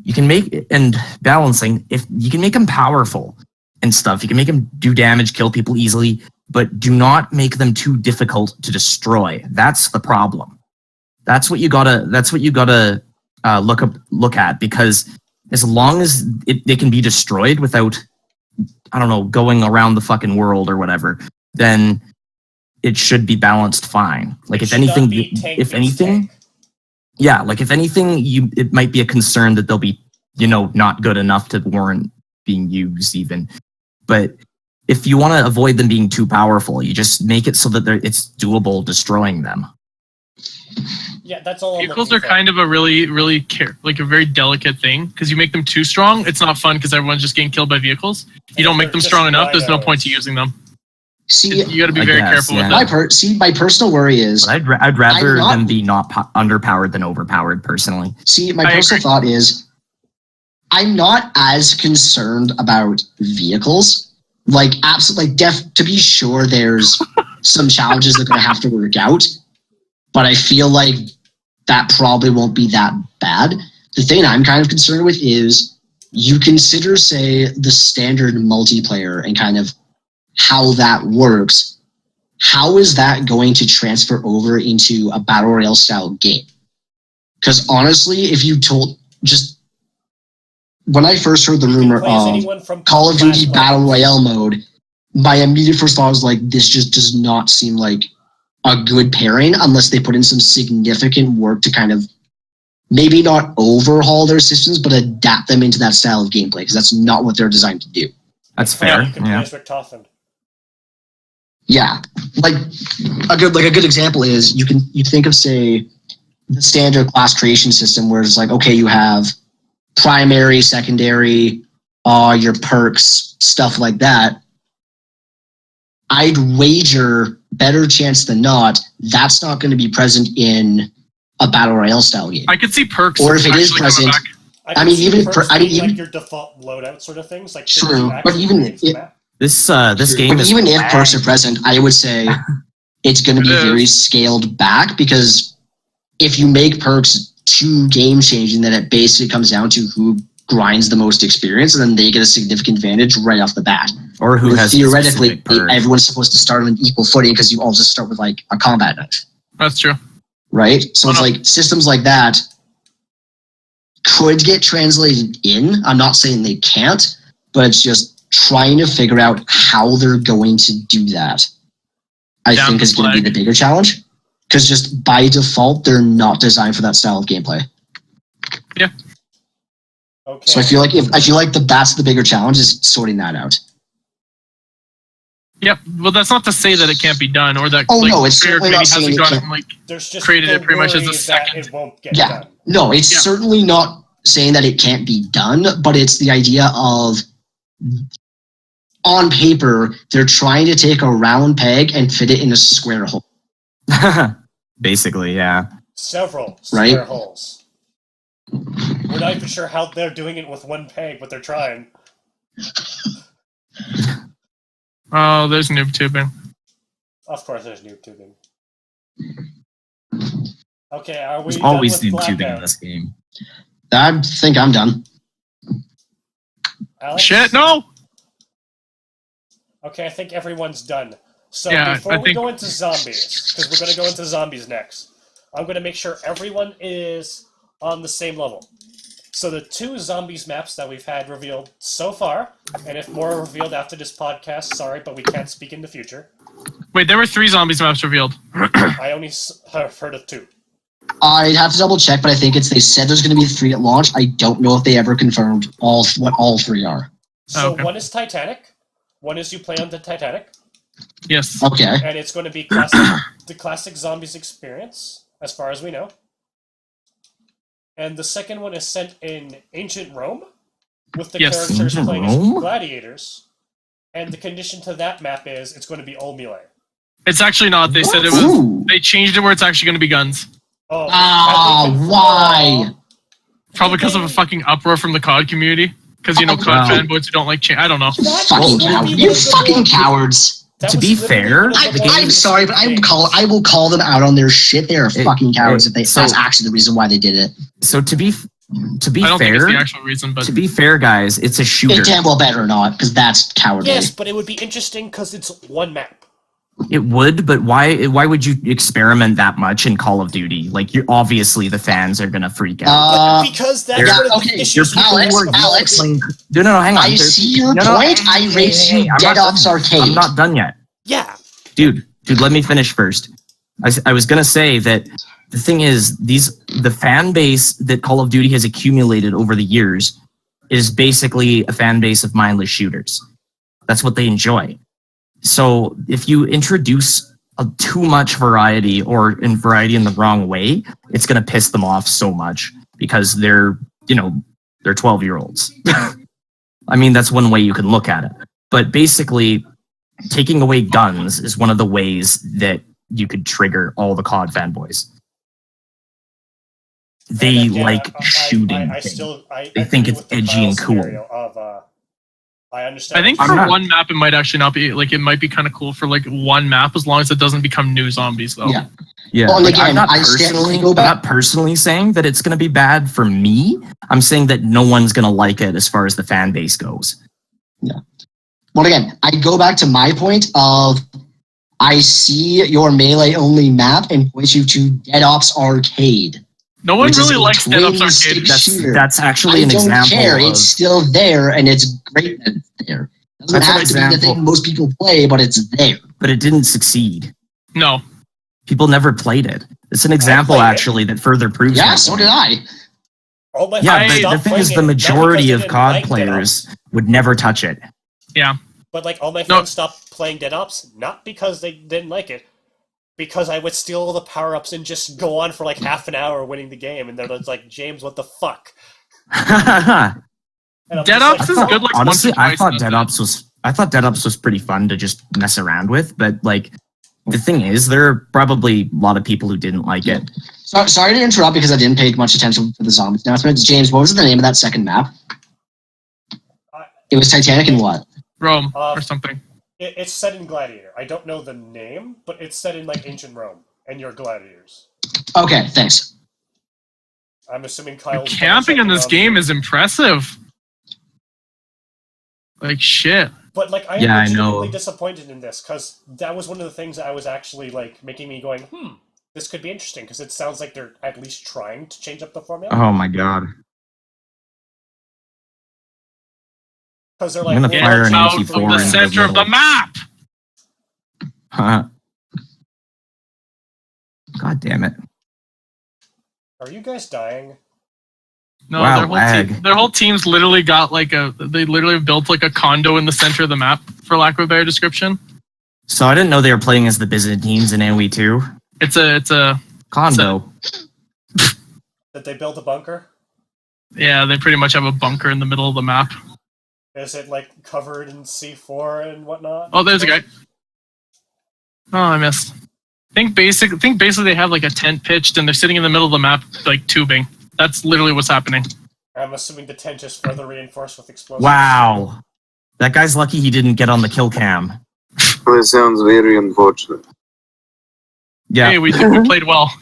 you can make and balancing. If you can make them powerful and stuff, you can make them do damage, kill people easily, but do not make them too difficult to destroy. That's the problem. That's what you gotta look at, because as long as they can be destroyed without, I don't know, going around the fucking world or whatever, then it should be balanced fine. Like if anything, it might be a concern that they'll be, not good enough to warrant being used even. But if you want to avoid them being too powerful, you just make it so that it's doable destroying them. Yeah, that's all. Vehicles are kind of a really, really a very delicate thing because you make them too strong, it's not fun because everyone's just getting killed by vehicles. You don't make them strong enough, there's no point to using them. See, you got to be very careful with that. My personal worry is I'd rather them be not underpowered than overpowered personally. See, my personal thought is I'm not as concerned about vehicles. Like, absolutely, to be sure, there's some challenges that are going to have to work out, but I feel like that probably won't be that bad. The thing I'm kind of concerned with is you consider, say, the standard multiplayer and kind of how that works. how is that going to transfer over into a battle royale style game? Because honestly, if you told just when I first heard the rumor Play as of anyone from Call of Duty Clash Battle Clans. Royale mode, my immediate first thought was like, this just does not seem like a good pairing unless they put in some significant work to kind of maybe not overhaul their systems, but adapt them into that style of gameplay, because that's not what they're designed to do. That's fair. You can play Yeah. as Richtofen. Yeah, like a good example is you think of, say, the standard class creation system where it's like, okay, you have primary, secondary, your perks, stuff like that. I'd wager better chance than not that's not going to be present in a battle royale style game. I could see perks. Or if it is actually coming present, back. I mean, see even perks I mean, being even like your default loadout sort of things. Like True, things you but actually even bring into the if- map. This game but is even if perks are present, I would say it's going to be It is. very scaled back, because if you make perks too game changing, then it basically comes down to who grinds the most experience, and then they get a significant advantage right off the bat. or who Where has theoretically specific perk. everyone's supposed to start on an equal footing because you all just start with like a combat knife, That's true. right? So it's no. like systems like that could get translated in. I'm not saying they can't, but it's just trying to figure out how they're going to do that. I Down think the is going to be flag. the bigger challenge, because just by default they're not designed for that style of gameplay. Okay. So I feel like that's the bigger challenge, is sorting that out. Yep. Well, that's not to say that it can't be done, or that Oh, like, no, it's Fair certainly maybe not saying hasn't it gotten can't. like There's just created the it pretty much as a worry that second. it won't get Yeah. done. No, it's Yeah. certainly not saying that it can't be done, but it's the idea of, on paper, they're trying to take a round peg and fit it in a square hole. Basically, yeah. Several Right? square holes. We're not even sure how they're doing it with one peg, but they're trying. Oh, there's noob tubing. Of course, there's noob tubing. Okay, are we There's done always with noob tubing in Blackout? this game. I think I'm done. Alex? Shit, no. Okay, I think everyone's done. So Yeah, before I we think- go into zombies, because we're going to go into zombies next, I'm going to make sure everyone is on the same level. So the 2 zombies maps that we've had revealed so far, and if more are revealed after this podcast, sorry, but we can't speak in the future. Wait, there were 3 zombies maps revealed. I only have heard of 2. I'd have to double check, but I think they said there's going to be 3 at launch. I don't know if they ever confirmed what all 3 are. So Okay. one is Titanic, one is you play on the Titanic, Yes. Okay. and it's going to be the classic zombies experience, as far as we know. And the second one is set in ancient Rome, with the Yes. characters Ancient playing Rome? as gladiators. And the condition to that map is it's going to be all melee. It's actually not. They said it was. Ooh. They changed it where it's actually going to be guns. Oh, Ah, have they confirmed- why? Probably because of a fucking uproar from the COD community. Because you know, COD Wow. fanboys who don't like change. I don't know. That Fucking was cowards! literally You one of the fucking more- cowards! that To was be literally fair, one of the the more game- I'm sorry, but things. I will call them out on their shit. They are Hey, fucking cowards. hey, If they, so- that's actually the reason why they did it. So to be I don't think it's fair, the actual reason, but to be fair, guys, it's a shooter. It damn well better not, because that's cowardly. Yes, but it would be interesting because it's one map. It would, but why would you experiment that much in Call of Duty? Like, you're obviously the fans are gonna freak out. Because that's yeah, one of the okay, issues. you're with Alex, the work of Alex. Call of Duty. No, hang on. I There's- see your no, point. I raised you I'm Dead not Ops done. Arcade. I'm not done yet. Yeah. Dude, let me finish first. I was gonna say that the thing is, the fan base that Call of Duty has accumulated over the years is basically a fan base of mindless shooters. That's what they enjoy. So if you introduce too much variety, or in variety in the wrong way, it's gonna piss them off so much because they're 12-year-olds. I mean, that's one way you can look at it. But basically, taking away guns is one of the ways that you could trigger all the COD fanboys. They And again, like shooting. I things. I They think agree it's with the edgy and Kyle cool. scenario Of, I understand. I think what for you're I'm not- one map it might actually not be like it might be kind of cool for like one map as long as it doesn't become new zombies though. Yeah. Yeah, Well, and like, again, I'm not I stand- personally, go I'm back- not personally saying that it's going to be bad for me. I'm saying that no one's going to like it as far as the fan base goes. Well, again, I go back to my point of I see your melee-only map and point you to Dead Ops Arcade. No one which is really a likes Dead Ops twin-stick Arcade. shooter. That's actually I an don't example care. of... It's still there, and it's great that it's there. It doesn't That's an have to be the example. thing most people play, but it's there. But it didn't succeed. No. People never played it. It's an example, played it. actually, that further proves Yeah, my so point. did I. All my Yeah, friends but the stopped thing is, playing the it, not majority because of they didn't COD like Dead players Ops, would never touch it. Yeah. but like all my No. friends stopped playing Dead Ops, not because they didn't like it, because I would steal all the power-ups and just go on for like half an hour winning the game, and they're just like, James, what the fuck? And I'm Dead just Ops like, is good like Honestly, once or twice. I thought Dead Ops was pretty fun to just mess around with, but like the thing is, there are probably a lot of people who didn't like it. So, sorry to interrupt because I didn't pay much attention to the zombies announcement. James, what was the name of that second map? It was Titanic and what? Rome or something. It's set in Gladiator. I don't know the name, but it's set in like ancient Rome, and you're gladiators. Okay, thanks. I'm assuming Kyle. Camping in this game is impressive. Like shit. But like, I Yeah, I am legitimately know. disappointed in this because that was one of the things that I was actually like making me going, this could be interesting because it sounds like they're at least trying to change up the formula. Oh my god. Because they're I'm like, gonna Get fire an out MP4 from the into the center of the middle. map. Huh. God damn it. Are you guys dying? No, Wow, their whole lag. their whole team's literally got like they literally built like a condo in the center of the map, for lack of a better description. So I didn't know they were playing as the Byzantines in AoE 2. It's a Condo. Did they build a bunker? yeah, they pretty much have a bunker in the middle of the map. Is it like covered in C4 and whatnot? Oh, there's a guy. Oh, I missed. Think basically they have like a tent pitched and they're sitting in the middle of the map like tubing. That's literally what's happening. I'm assuming the tent is further reinforced with explosives. Wow. That guy's lucky he didn't get on the kill cam. That sounds very unfortunate. Yeah. Hey, we played well.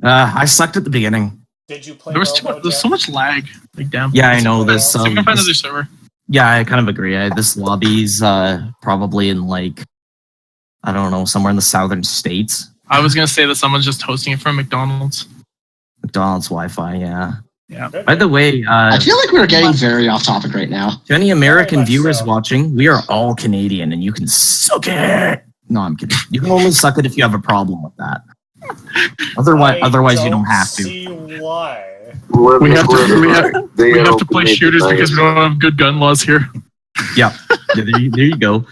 I sucked at the beginning. Did you play There was well, too much, though, there's Jack? so much lag. Like damn. Yeah, I know this. So we can find another server. Yeah, I kind of agree. This lobby's probably in like, I don't know, somewhere in the southern states. I was gonna say that someone's just hosting it from McDonald's. McDonald's Wi-Fi, yeah. Yeah. Good. By the way, I feel like we're getting very off topic right now. to any American Very much viewers so. watching, we are all Canadian and you can suck it. No, I'm kidding. You can only suck it if you have a problem with that. Otherwise you don't have to. See why? We have to They we are have to play open shooters made because we don't have good gun laws here. Yeah, there you go.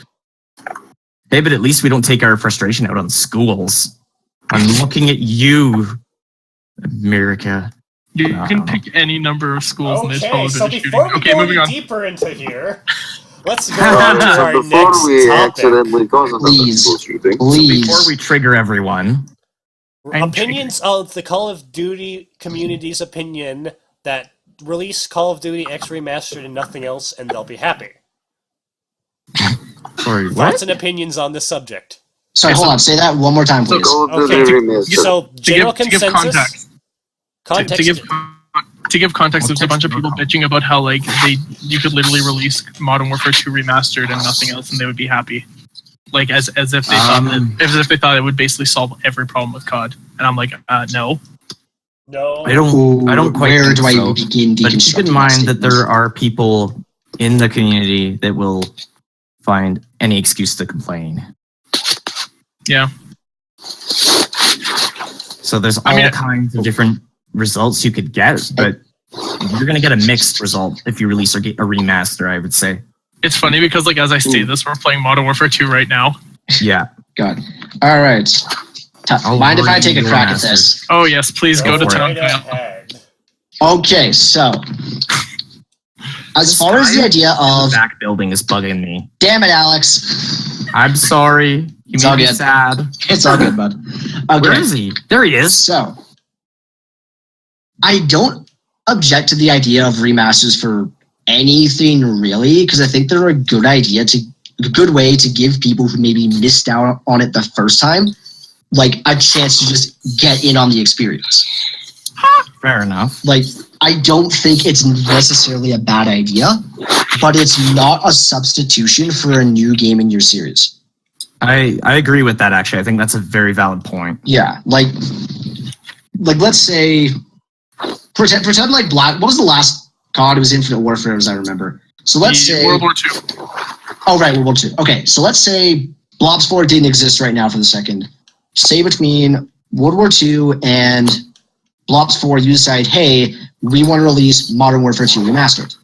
Hey, but at least we don't take our frustration out on schools. I'm looking at you, America. You No. can pick any number of schools and there's Okay, probably so a shooting. before we Okay, go moving any on. deeper into here, let's go on to our Before next we topic. accidentally cause another Please. school shooting, Please. Before we trigger everyone, Opinions of the Call of Duty community's opinion that release Call of Duty X Remastered and nothing else, and they'll be happy. sorry, Thoughts what? and opinions on this subject. Sorry, hold on. Say that one more time, please. Call of Duty Okay, Remastered. So, general to give consensus. context, to give context, there's a bunch of people bitching about how like you could literally release Modern Warfare 2 remastered and nothing else, and they would be happy, like as if they thought it would basically solve every problem with COD. And I'm like, no. No. I don't quite Where think do I so. begin But keep deconstructing in mind that statements? there are people in the community that will find any excuse to complain. Yeah. So there's all kinds of different results you could get, but you're going to get a mixed result if you release a remaster, I would say. It's funny because like as I say this, we're playing Modern Warfare 2 right now. Yeah. God. All right. I'll Mind if I read take a your crack at answer. this? Oh yes, please go to for it. town. Right ahead. Okay, so as far as the idea of Back building is bugging me. damn it, Alex, I'm sorry. You It's made all me good. sad. it's all good, bud. Where Okay, is he? There he is. so I don't object to the idea of remasters for anything really, because I think they're a good way to give people who maybe missed out on it the first time, like a chance to just get in on the experience. Fair enough. Like, I don't think it's necessarily a bad idea, but it's not a substitution for a new game in your series. I agree with that, actually. I think that's a very valid point. Yeah, like let's say pretend like Black. What was the last COD? It was Infinite Warfare, as I remember. So let's say World War II. Oh, right, World War II. Okay, so let's say Blobs 4 didn't exist right now for the second. Say between World War II and Blobs 4, you decide, hey, we want to release Modern Warfare 2 Remastered.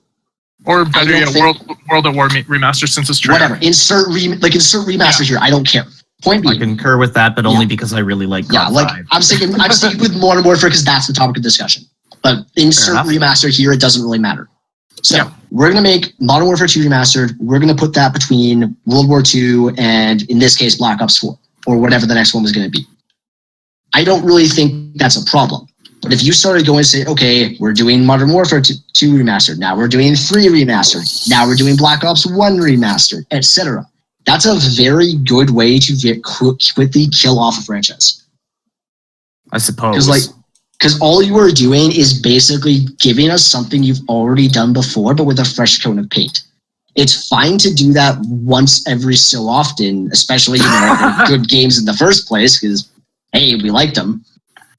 Or better yet, World at War Remastered since it's true. Whatever. Insert remaster here. I don't care. Point I being. concur with that, but only because I really like COD 5. I'm sticking with Modern Warfare because that's the topic of discussion. But insert remaster here, it doesn't really matter. So we're going to make Modern Warfare 2 Remastered. We're going to put that between World War II and, in this case, Black Ops 4, or whatever the next one was going to be. I don't really think that's a problem. But if you started going and say, okay, we're doing Modern Warfare 2 Remastered, now we're doing 3 Remastered, now we're doing Black Ops 1 Remastered, etc. That's a very good way to quickly kill off a franchise. I suppose. Because all you are doing is basically giving us something you've already done before, but with a fresh coat of paint. It's fine to do that once every so often, especially good games in the first place, because, hey, we liked them.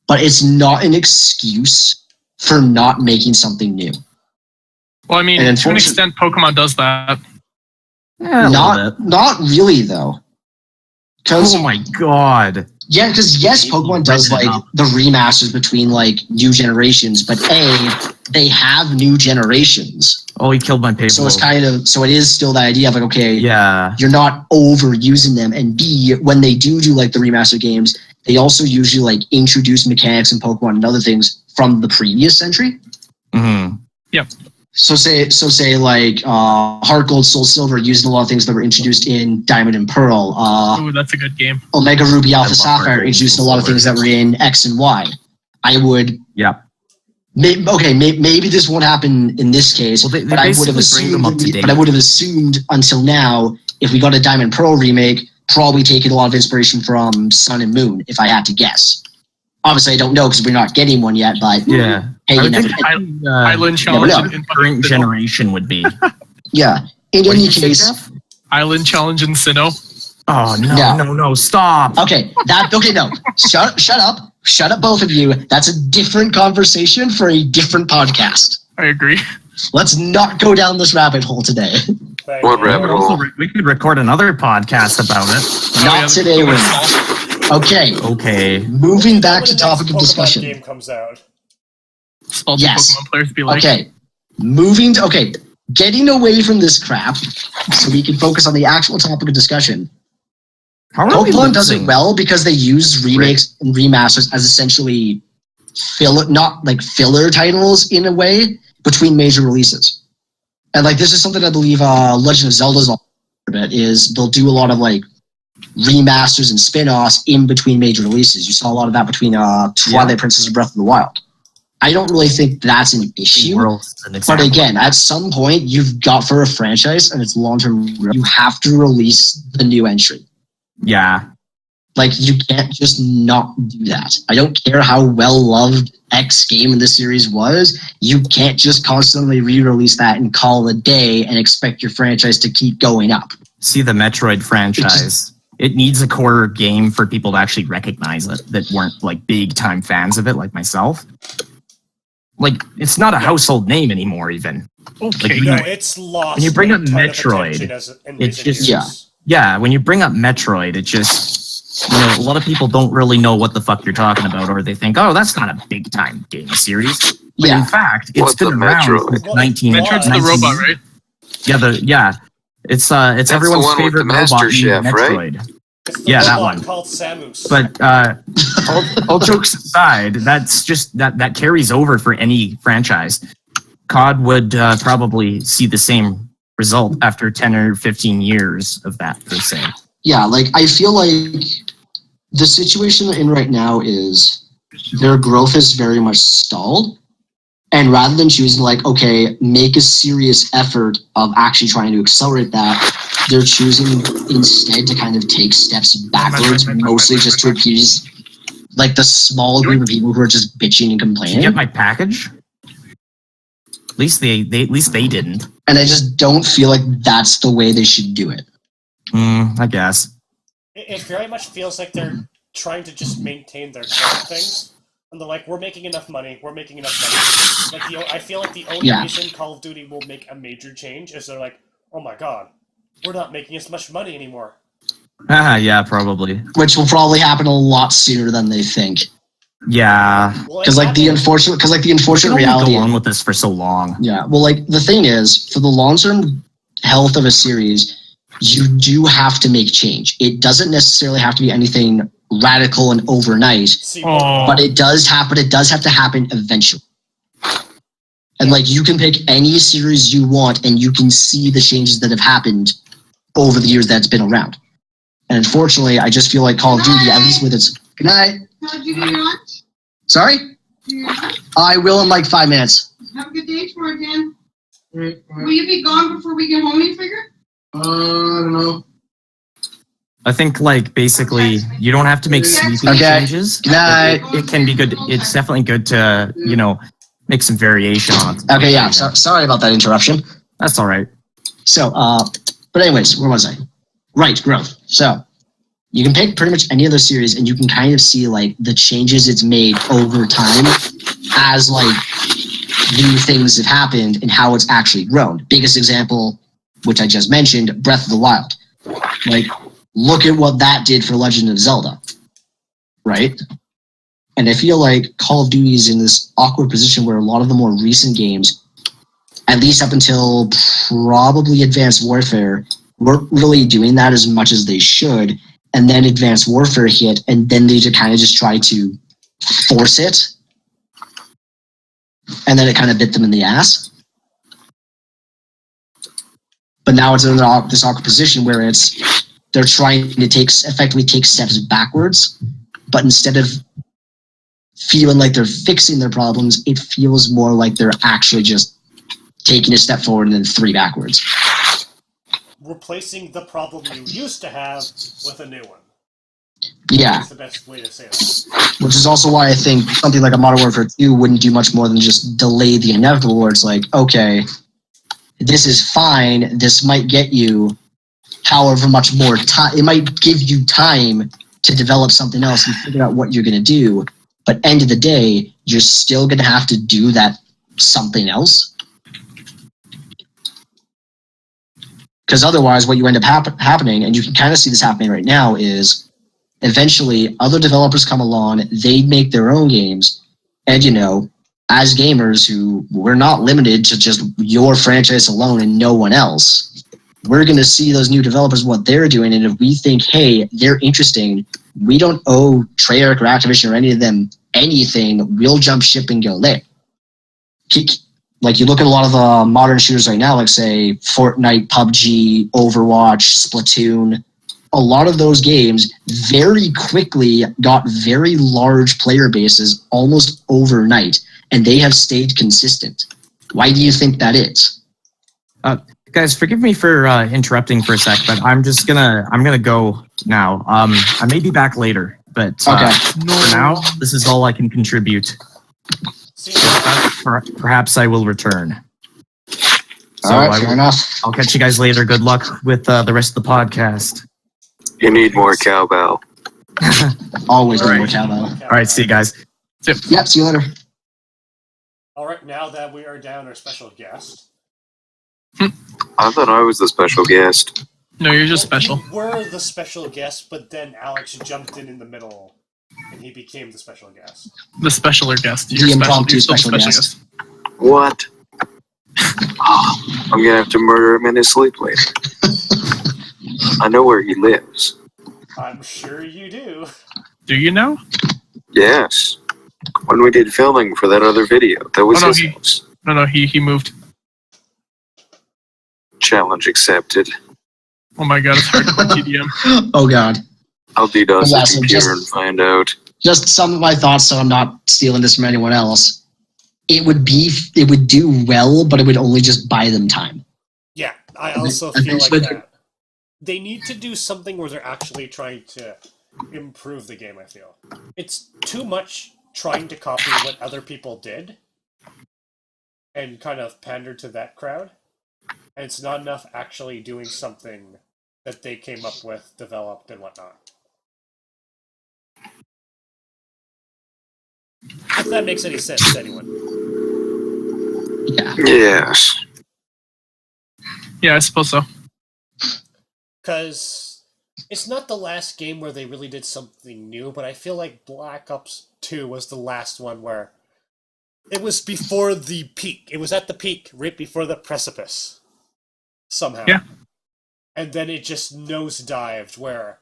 But it's not an excuse for not making something new. Well, I mean, to an extent, Pokemon does that. Yeah, not really, though. Oh my god. Yeah, because yes, Pokemon does like the remasters between like new generations, but A, they have new generations. Oh, he killed my paper. So it's so it is still the idea of like, okay, yeah, you're not overusing them. And B, when they do like the remaster games, they also usually like introduce mechanics in Pokemon and other things from the previous century. Mm-hmm. Yep. So say like Heart Gold, Soul Silver using a lot of things that were introduced in Diamond and Pearl. Ooh, that's a good game. Omega Ruby Alpha Sapphire introduced a lot of things that were in X and Y. I would. Yeah. Maybe this won't happen in this case, well, but I would have assumed. But I would have assumed until now, if we got a Diamond Pearl remake, probably taking a lot of inspiration from Sun and Moon, if I had to guess. Obviously, I don't know because we're not getting one yet, but yeah. Hey, I you never Island Challenge in current generation would be. Yeah. In any case, Island Challenge in Sinnoh. Oh no, stop. Okay, no. Shut up, both of you. That's a different conversation for a different podcast. I agree. Let's not go down this rabbit hole today. What rabbit hole? We could record another podcast about it. Not today, Okay. Moving back to topic of discussion. Game comes out. Yes. Pokemon players be like. Okay. Getting away from this crap so we can focus on the actual topic of discussion. Pokemon does it well because they use remakes and remasters as essentially filler titles in a way between major releases. And like this is something I believe Legend of Zelda's a bit is they'll do a lot of like remasters and spin-offs in between major releases. You saw a lot of that between Twilight Princess and Breath of the Wild. I don't really think that's an issue. But again, at some point, you've got for a franchise and it's long-term, you have to release the new entry. Yeah. Like, you can't just not do that. I don't care how well-loved X game in this series was. You can't just constantly re-release that and call it a day and expect your franchise to keep going up. See the Metroid franchise. It needs a core game for people to actually recognize it that weren't like big-time fans of it like myself. Like, it's not a household name anymore, even. Okay. Like, it's lost. When you bring up Metroid, it's just... Yeah, when you bring up Metroid, it just... a lot of people don't really know what the fuck you're talking about, or they think, oh, that's not a big-time game series. But in fact, it's been around since 19... Metroid's the robot, right? Yeah, it's everyone's favorite robot, Metroid. Right? Yeah, that one. Called Samus. But all jokes aside, that's just that carries over for any franchise. COD would probably see the same result after 10 or 15 years of that, per se. Yeah, like I feel like the situation they're in right now is their growth is very much stalled. And rather than choosing like, okay, make a serious effort of actually trying to accelerate that, they're choosing instead to kind of take steps backwards, mostly just to appease like the small group of people who are just bitching and complaining. Did you get my package? At least they didn't. And I just don't feel like that's the way they should do it. I guess. It very much feels like they're trying to just maintain their current things. And they're like, we're making enough money. Like I feel like the only reason Call of Duty will make a major change is they're like, oh my god, we're not making as much money anymore. Yeah, probably. Which will probably happen a lot sooner than they think. Yeah. Because the unfortunate reality. Go on with this for so long. Yeah. Well, like the thing is, for the long-term health of a series, you do have to make change. It doesn't necessarily have to be anything radical and overnight, but it does happen. It does have to happen eventually. And like you can pick any series you want, and you can see the changes that have happened over the years that's been around. And unfortunately, I just feel like Call of Duty, at least with its good night. Did you do your lunch? Sorry? Do your lunch? I will in like 5 minutes. Have a good day tomorrow, Dan. Will you be gone before we get home, you figure? I don't know. I think, like, basically, you don't have to make sweeping changes. Good night. It can be good. It's definitely good to, make some variation on it. Okay, yeah. Sorry about that interruption. That's all right. So, but anyways, where was I? Right, growth. So, you can pick pretty much any other series, and you can kind of see, like, the changes it's made over time as, like, new things have happened and how it's actually grown. Biggest example, which I just mentioned, Breath of the Wild. Like, look at what that did for Legend of Zelda, right? And I feel like Call of Duty is in this awkward position where a lot of the more recent games, at least up until probably Advanced Warfare, weren't really doing that as much as they should. And then Advanced Warfare hit, and then they just try to force it. And then it kind of bit them in the ass. But now it's in this awkward position where they're trying to effectively take steps backwards, but instead of feeling like they're fixing their problems, it feels more like they're actually just taking a step forward and then 3 backwards. Replacing the problem you used to have with a new one. Yeah. That's the best way to say that. Which is also why I think something like a Modern Warfare 2 wouldn't do much more than just delay the inevitable, where it's like, okay, this is fine, this might get you however much more time. It might give you time to develop something else and figure out what you're going to do. But end of the day, you're still going to have to do that something else. Because otherwise, what you end up happening, and you can kind of see this happening right now, is eventually other developers come along, they make their own games, and as gamers who we're not limited to just your franchise alone and no one else, we're going to see those new developers, what they're doing, and if we think, hey, they're interesting, we don't owe Treyarch or Activision or any of them anything, we'll jump ship and go there. Like, you look at a lot of the modern shooters right now, like, say, Fortnite, PUBG, Overwatch, Splatoon, a lot of those games very quickly got very large player bases almost overnight, and they have stayed consistent. Why do you think that is? Guys, forgive me for interrupting for a sec, but I'm gonna go now. I may be back later, but for now, this is all I can contribute. Perhaps I will return. So all right, fair enough. I'll catch you guys later. Good luck with the rest of the podcast. You need more cowbell. Always need more cowbell. All right, see you guys. Yep, see you later. All right, now that we are down our special guest. I thought I was the special guest. No, you're just special. You were the special guest, but then Alex jumped in the middle, and he became the special guest. The specialer guest. The You're impromptu you're still special guest. What? I'm gonna have to murder him in his sleep later. I know where he lives. I'm sure you do. Do you know? Yes. When we did filming for that other video, that was his house. No, he moved. Challenge accepted. Oh my god, it's hardcore TDM. Oh god. I'll DDoS Yeah, the so computer and find out. Just some of my thoughts, so I'm not stealing this from anyone else. It would do well, but it would only just buy them time. Yeah, I also feel like that. They need to do something where they're actually trying to improve the game, I feel. It's too much trying to copy what other people did and kind of pander to that crowd. And it's not enough actually doing something that they came up with, developed, and whatnot. If that makes any sense to anyone. Yeah. Yes. Yeah, I suppose so. Because it's not the last game where they really did something new, but I feel like Black Ops 2 was the last one where it was before the peak. It was at the peak, right before the precipice. Somehow. Yeah. And then it just nosedived where,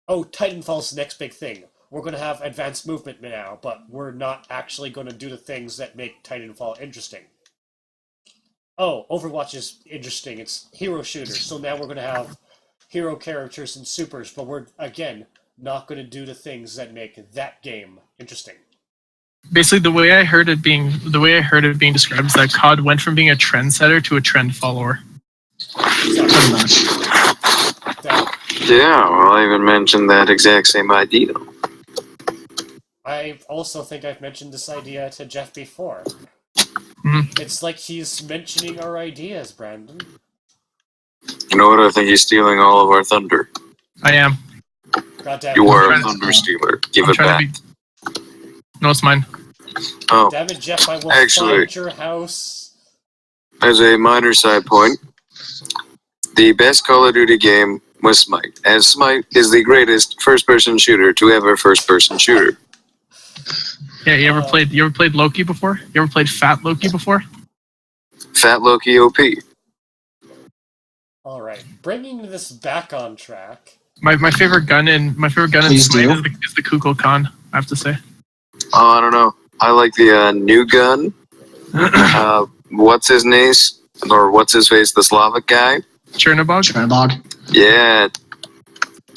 oh, Titanfall's the next big thing. We're going to have advanced movement now, but we're not actually going to do the things that make Titanfall interesting. Oh, Overwatch is interesting. It's hero shooters. So now we're going to have hero characters and supers, but we're, again, not going to do the things that make that game interesting. Basically, the way I heard it being described is that COD went from being a trendsetter to a trend follower. Pretty much. Yeah, well, I even mentioned that exact same idea. I also think I've mentioned this idea to Jeff before. Mhm. It's like he's mentioning our ideas, Brandon. You know what? I think he's stealing all of our thunder. I am. God damn You it. are a trying to- thunder stealer. Give I'm it trying back. to be. No, it's mine. Oh, Damn it, Jeff, I will Actually- find your house. as a minor side point, the best Call of Duty game was Smite, as Smite is the greatest first-person shooter to ever first-person shooter. Yeah, you ever played Loki before? You ever played Fat Loki before? Fat Loki OP. Alright, bringing this back on track. My favorite gun in Please Smite do. is the Kukulkan, I have to say. Oh, I don't know. I like the new gun. What's his name? Or what's his face? The Slavic guy? Chernobog? Chernobog. Yeah.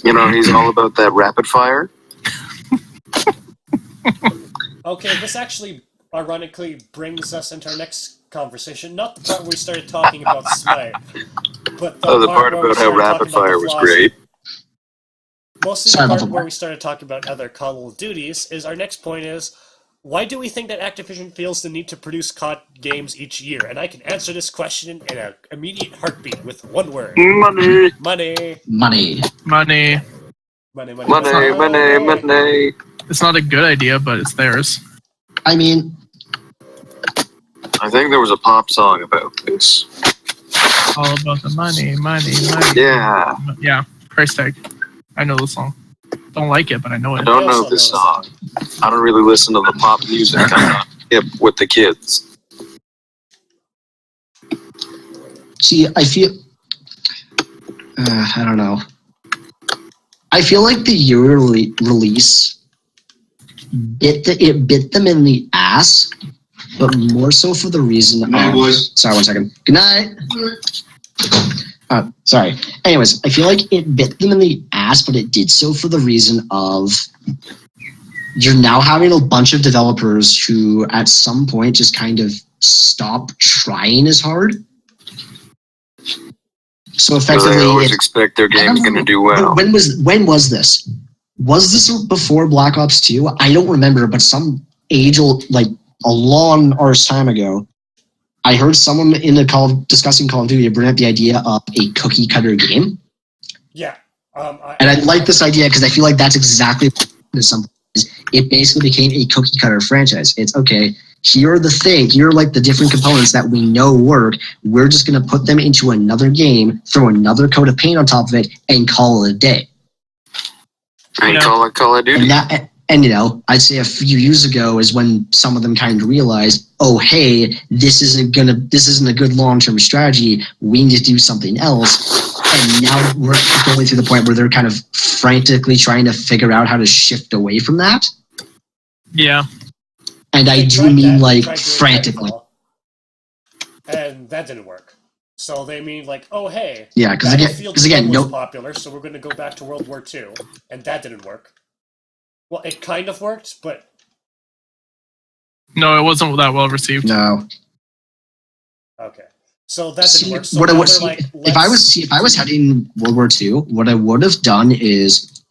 You know, he's all about that rapid fire. Okay, this actually ironically brings us into our next conversation. Not the part where we started talking about Smite, but The part where we about how started rapid talking about fire the was flaws. great. Mostly Sorry the about part the where bar. we started talking about other Call of Duties is our next point is, why do we think that Activision feels the need to produce COD games each year? And I can answer this question in an immediate heartbeat with one word. Money, Money. Money. Money. Money, money, money, money, money. It's not a good idea, but it's theirs. I mean, I think there was a pop song about this. All about the money, money, money. Yeah, Yeah, price tag. I know the song. Don't like it, but I know I it. don't also know this know song. I don't really listen to the pop music. I'm not hip with the kids. see, I feel. I don't know. I feel like the year release bit them in the ass, but more so for the reason. Sorry, 1 second. Good night. Sorry. Anyways, I feel like it bit them in the ass, but it did so for the reason of you're now having a bunch of developers who at some point just kind of stop trying as hard. So Because effectively, they always it, expect their I don't game's going to know, do well. but when was this? Was this before Black Ops 2? I don't remember, but some like a long arse time ago, I heard someone in the discussing Call of Duty bring up the idea of a cookie cutter game. Yeah. And I like this idea because I feel like that's exactly what it basically became a cookie cutter franchise. It's okay, here are like the different components that we know work. We're just going to put them into another game, throw another coat of paint on top of it, and call it a day. And Yeah. Call it Call of Duty. And I'd say a few years ago is when some of them kind of realized, oh, hey, this isn't a good long-term strategy. We need to do something else. And now we're going through the point where they're kind of frantically trying to figure out how to shift away from that. Yeah. And I They do tried mean that. like They tried doing frantically. Titanfall, and that didn't work. So they mean like, oh hey, Yeah, because Battlefield 1 again, was no, popular, so we're going to go back to World War II, and that didn't work. Well, it kind of worked, but No, it wasn't that well received. no. okay. So that didn't work. So What I now would they're see, like, if I was heading World War II, what I would have done is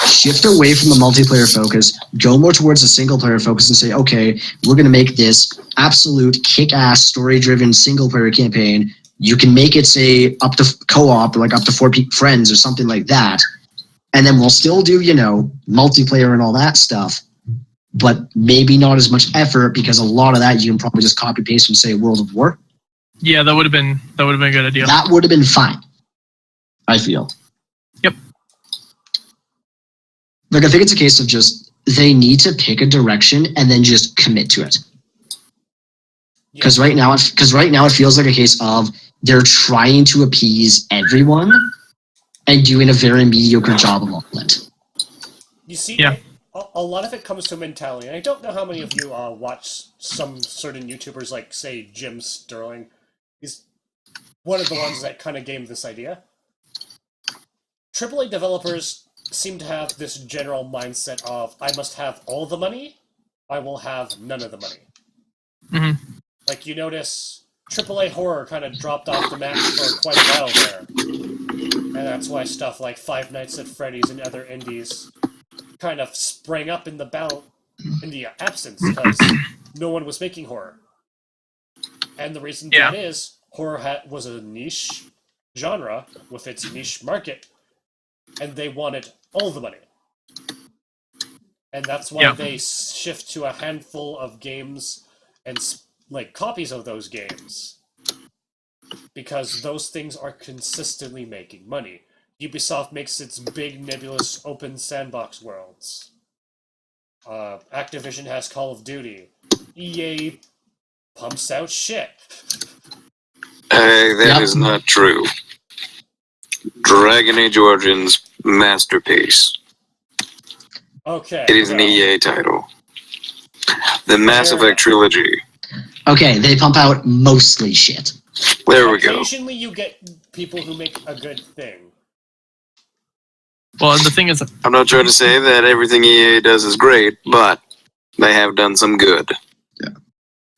shift away from the multiplayer focus, go more towards a single player focus, and say, okay, we're going to make this absolute kick-ass story-driven single player campaign You can make it say up to co-op, like up to 4 friends or something like that, and then we'll still do multiplayer and all that stuff, but maybe not as much effort because a lot of that you can probably just copy paste from say World of War. Yeah, that would have been a good idea. That would have been fine, I feel. Yep. Like I think it's a case of just they need to pick a direction and then just commit to it. Because right now it feels like a case of they're trying to appease everyone and doing a very mediocre job of all of it. You see, Yeah. a lot of it comes to mentality. And I don't know how many of you watch some certain YouTubers like, say, Jim Sterling. He's one of the ones that kind of gave this idea. AAA developers seem to have this general mindset of, I must have all the money, I will have none of the money. Mm-hmm. Like, you notice AAA horror kind of dropped off the map for quite a while there. And that's why stuff like Five Nights at Freddy's and other indies kind of sprang up in the absence, because no one was making horror. And the reason that is, horror was a niche genre with its niche market, and they wanted all the money. And that's why they shift to a handful of games and copies of those games, because those things are consistently making money. Ubisoft makes its big nebulous open sandbox worlds. Activision has Call of Duty. EA pumps out shit. That is not true. Dragon Age Origins masterpiece. Okay. It is an EA title. The Mass Effect trilogy. Okay, they pump out mostly shit. There we go. Occasionally you get people who make a good thing. Well, and the thing is, I'm not trying to say that everything EA does is great, but they have done some good. Yeah.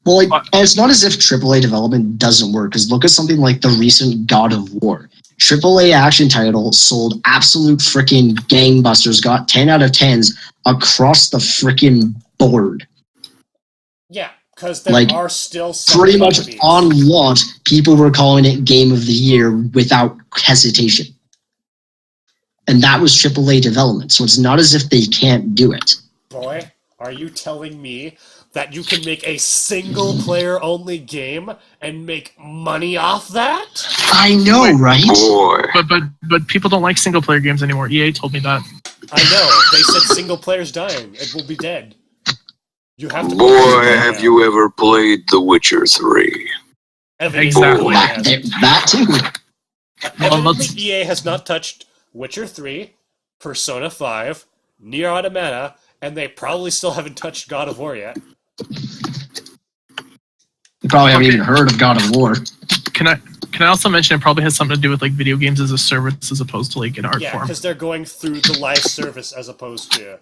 Well, and it's not as if AAA development doesn't work, because look at something like the recent God of War. AAA action title sold absolute freaking gangbusters, got 10 out of 10s across the freaking board. Yeah, because there are still some pretty much companies. On launch, people were calling it Game of the Year without hesitation. And that was AAA development, so it's not as if they can't do it. Boy, are you telling me that you can make a single-player only game and make money off that? I know, right? Boy. but people don't like single player games anymore. EA told me that. I know. They said single player's dying. It will be dead. You have to. Boy, have you ever played The Witcher 3? Exactly. That too. Evidently, EA has not touched Witcher 3, Persona 5, Nier Automata, and they probably still haven't touched God of War yet. You probably haven't even heard of God of War. Can I also mention it probably has something to do with like video games as a service as opposed to like an art Yeah, form? because they're going through the live service as opposed to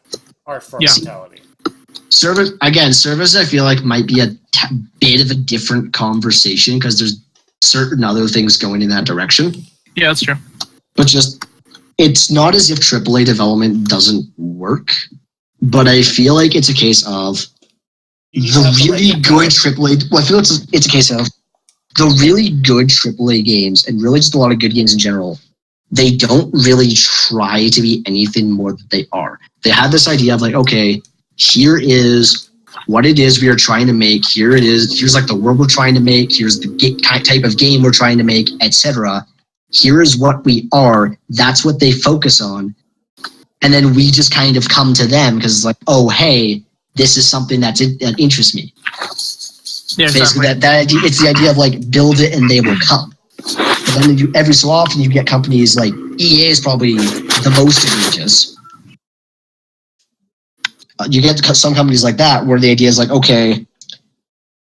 art form mentality. Service, I feel like might be a bit of a different conversation because there's certain other things going in that direction. Yeah, that's true. But it's not as if AAA development doesn't work, but I feel like it's a case of the really good AAA. Well, I feel it's a case of the really good AAA games and really just a lot of good games in general. They don't really try to be anything more than they are. They have this idea of like, okay, here is what it is we are trying to make. Here it is. Here's like the world we're trying to make. Here's the type of game we're trying to make, etc. Here is what we are. That's what they focus on. And then we just kind of come to them because it's like, oh, hey, this is something that interests me. Yeah, basically, exactly. that idea, it's the idea of like build it and they will come. But then every so often you get companies like EA is probably the most egregious. You get some companies like that where the idea is like, okay,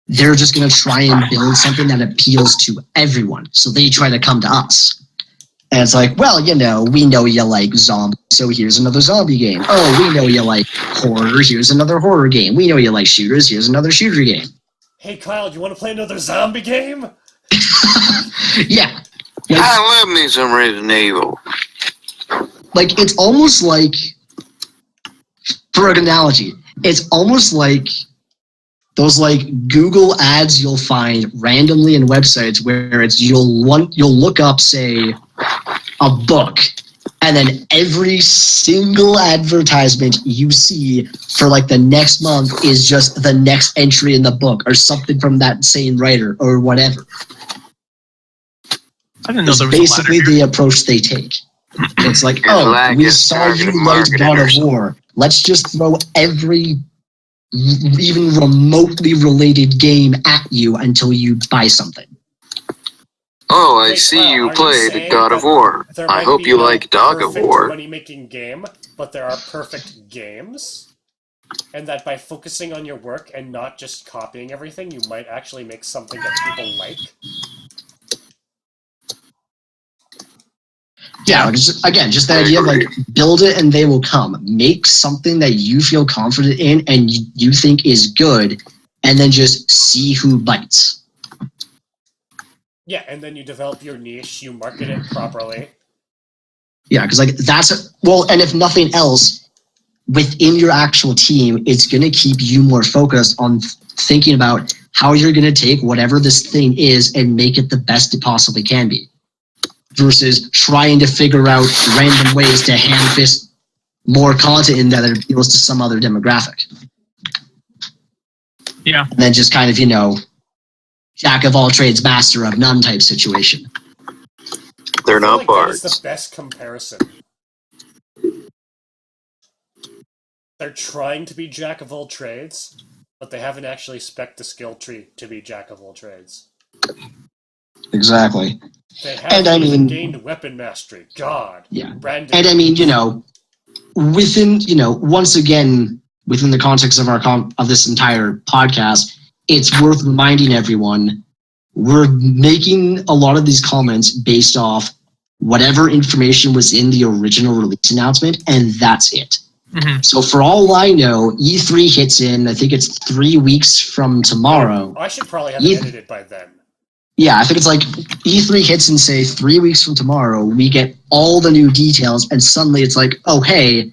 they're just going to try and build something that appeals to everyone. So they try to come to us. And it's like, well, we know you like zombies, so here's another zombie game. Oh, we know you like horror, here's another horror game. We know you like shooters, here's another shooter game. Hey, Kyle, do you want to play another zombie game? Yeah. I love me some Resident Evil. Like, it's almost like, for an analogy, it's almost like those like Google ads you'll find randomly in websites where it's you'll look up, say, a book, and then every single advertisement you see for like the next month is just the next entry in the book or something from that same writer or whatever. I didn't know It's there was basically a ladder the approach they take. It's like, It's oh, like we it's saw you targeted liked God of marketers. War. Let's just throw every even remotely related game at you until you buy something. Oh, I Wait, see Kyle, you are played saying God of that War. there I might hope be you no like Dog of perfect War. money-making game, but there are perfect games? And that by focusing on your work and not just copying everything, you might actually make something that people like? Yeah, like, just the I idea of like agree. build it and they will come. Make something that you feel confident in and you think is good, and then just see who bites. Yeah, and then you develop your niche, you market it properly. Yeah, because like and if nothing else, within your actual team, it's going to keep you more focused on thinking about how you're going to take whatever this thing is and make it the best it possibly can be, versus trying to figure out random ways to hand fist more content in that appeals to some other demographic. Yeah. And then just kind of, jack of all trades, master of none type situation. They're I feel not like that is bards. the best comparison. They're trying to be jack of all trades, but they haven't actually spec'd the skill tree to be jack of all trades. Exactly. They haven't I even mean- gained weapon mastery. God. Yeah. Brandon. And I mean, within, once again, within the context of of this entire podcast, it's worth reminding everyone we're making a lot of these comments based off whatever information was in the original release announcement, and that's it. Mhm. So for all I know, E3 hits in, I think it's 3 weeks from tomorrow. I should probably have it edited by then. Yeah, I think it's like E3 hits in, say, 3 weeks from tomorrow, we get all the new details, and suddenly it's like, oh, hey,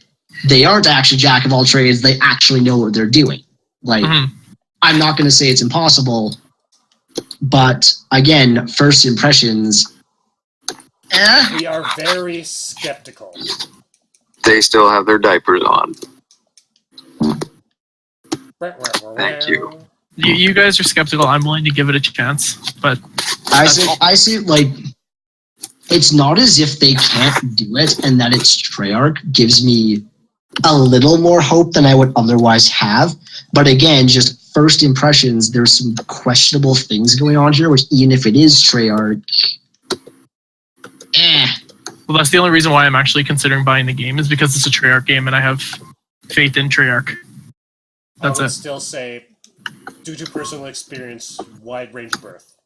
they aren't actually jack of all trades, they actually know what they're doing. Like, Mhm. I'm not going to say it's impossible, but again, first impressions. We are very skeptical. They still have their diapers on. Thank you. You guys are skeptical. I'm willing to give it a chance, but I see, like, it's not as if they can't do it, and that it's Treyarch gives me a little more hope than I would otherwise have. But again, just first impressions, there's some questionable things going on here, which even if it is Treyarch, well, that's the only reason why I'm actually considering buying the game is because it's a Treyarch game and I have faith in Treyarch. That's I would it. still say, due to personal experience, wide range berth.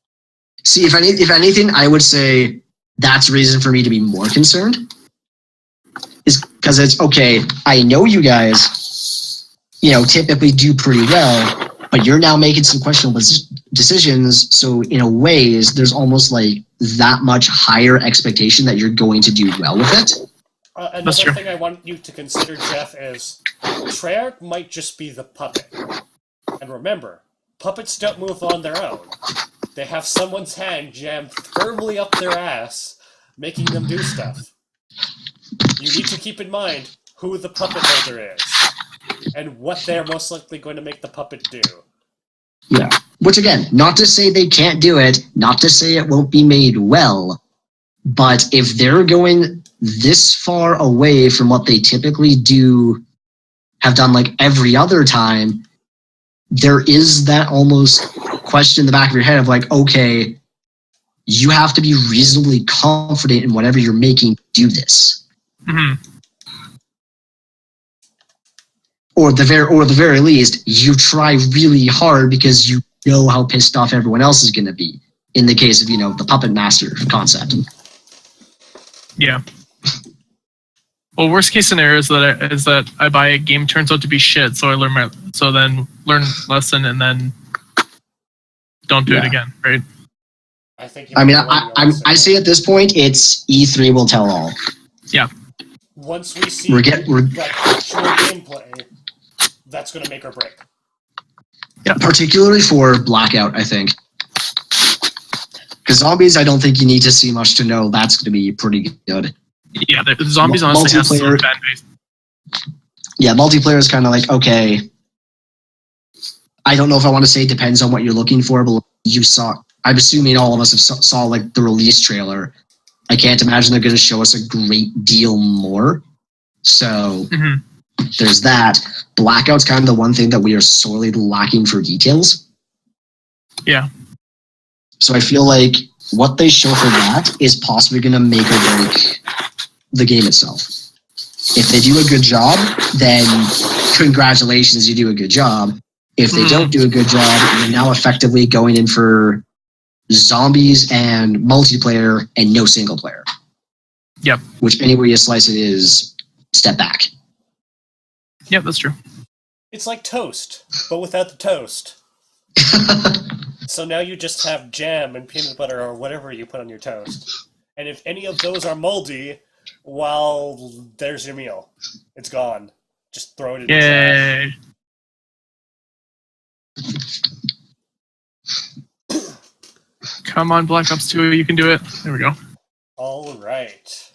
See, if anything, I would say that's reason for me to be more concerned. Is because it's okay. I know you guys, typically do pretty well, but you're now making some questionable decisions. So in a ways, there's almost like that much higher expectation that you're going to do well with it. Another thing I want you to consider, Jeff, is Treyarch might just be the puppet. And remember, puppets don't move on their own. They have someone's hand jammed firmly up their ass, making them do stuff. You need to keep in mind who the puppet holder is, and what they're most likely going to make the puppet do. Yeah. Which again, not to say they can't do it, not to say it won't be made well, but if they're going this far away from what they typically have done like every other time, there is that almost question in the back of your head of like, okay, you have to be reasonably confident in whatever you're making to do this. Mhm. Or at the very least, you try really hard because you know how pissed off everyone else is going to be. In the case of the puppet master concept. Yeah. Well, worst case scenario is that I buy a game, turns out to be shit, so I learn lesson and then don't do it again, right? I think. I say at this point, it's E3 will tell all. Yeah. Once we see We're like actual gameplay, that's going to make or break. Yeah. Particularly for Blackout, I think. Because zombies, I don't think you need to see much to know that's going to be pretty good. Yeah, the zombies honestly has some Multiplayer- fan base. Yeah, multiplayer is kind of like, okay, I don't know if I want to say it depends on what you're looking for, but you saw, I'm assuming all of us have saw like the release trailer. I can't imagine they're going to show us a great deal more. So there's that. Blackout's kind of the one thing that we are sorely lacking for details. Yeah. So I feel like what they show for that is possibly going to make or break the game itself. If they do a good job, then congratulations, you do a good job. If they don't do a good job, you're now effectively going in for zombies and multiplayer and no single player. Yep. Which any way you slice it is step back. Yep, that's true. It's like toast, but without the toast. So now you just have jam and peanut butter or whatever you put on your toast. And if any of those are moldy, well, there's your meal. It's gone. Just throw it in the trash. Yay. Come on, Black Ops 2, you can do it. There we go. All right.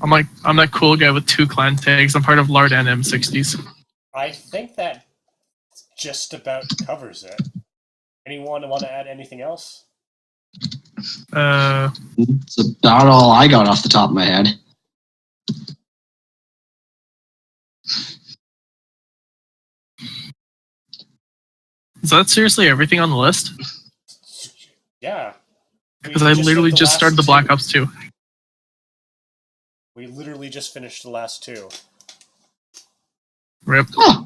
I'm that cool guy with 2 clan tags. I'm part of Lard and M60s. I think that just about covers it. Anyone want to add anything else? It's about all I got off the top of my head. Is that seriously everything on the list? Yeah. Because I literally just started the Black Ops 2. We literally just finished the last 2. Rip. Huh.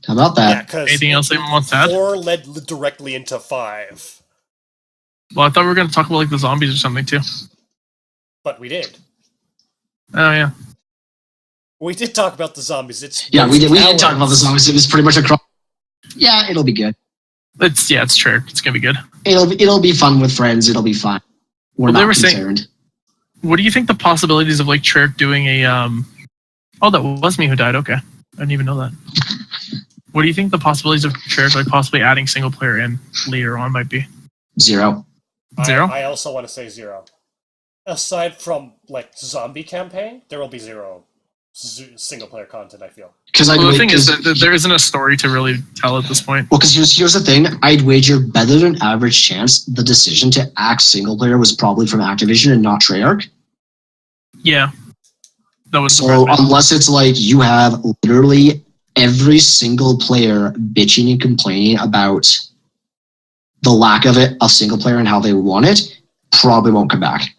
How about that? Yeah, because Anything else anyone wants to add? 4 led directly into 5. Well, I thought we were going to talk about like the zombies or something too. But we did. Oh yeah. We did talk about the zombies. It's Yeah, we did talk about the zombies. It was pretty much across. Yeah, it'll be good. It's true. It's gonna be good. It'll be fun with friends. It'll be fun. We're Well, they not were saying- concerned. What do you think the possibilities of like Treyarch doing a Oh, that was me who died. Okay, I didn't even know that. What do you think the possibilities of Treyarch like possibly adding single player in later on might be? 0. 0? I also want to say 0. Aside from like zombie campaign, there will be 0 single player content. I feel. Because Well, the thing is that there isn't a story to really tell at this point. Well, because here's the thing. I'd wager better than average chance the decision to act single player was probably from Activision and not Treyarch. Yeah. That was So unless it's like you have literally every single player bitching and complaining about the lack of it, of single player and how they want it, probably won't come back.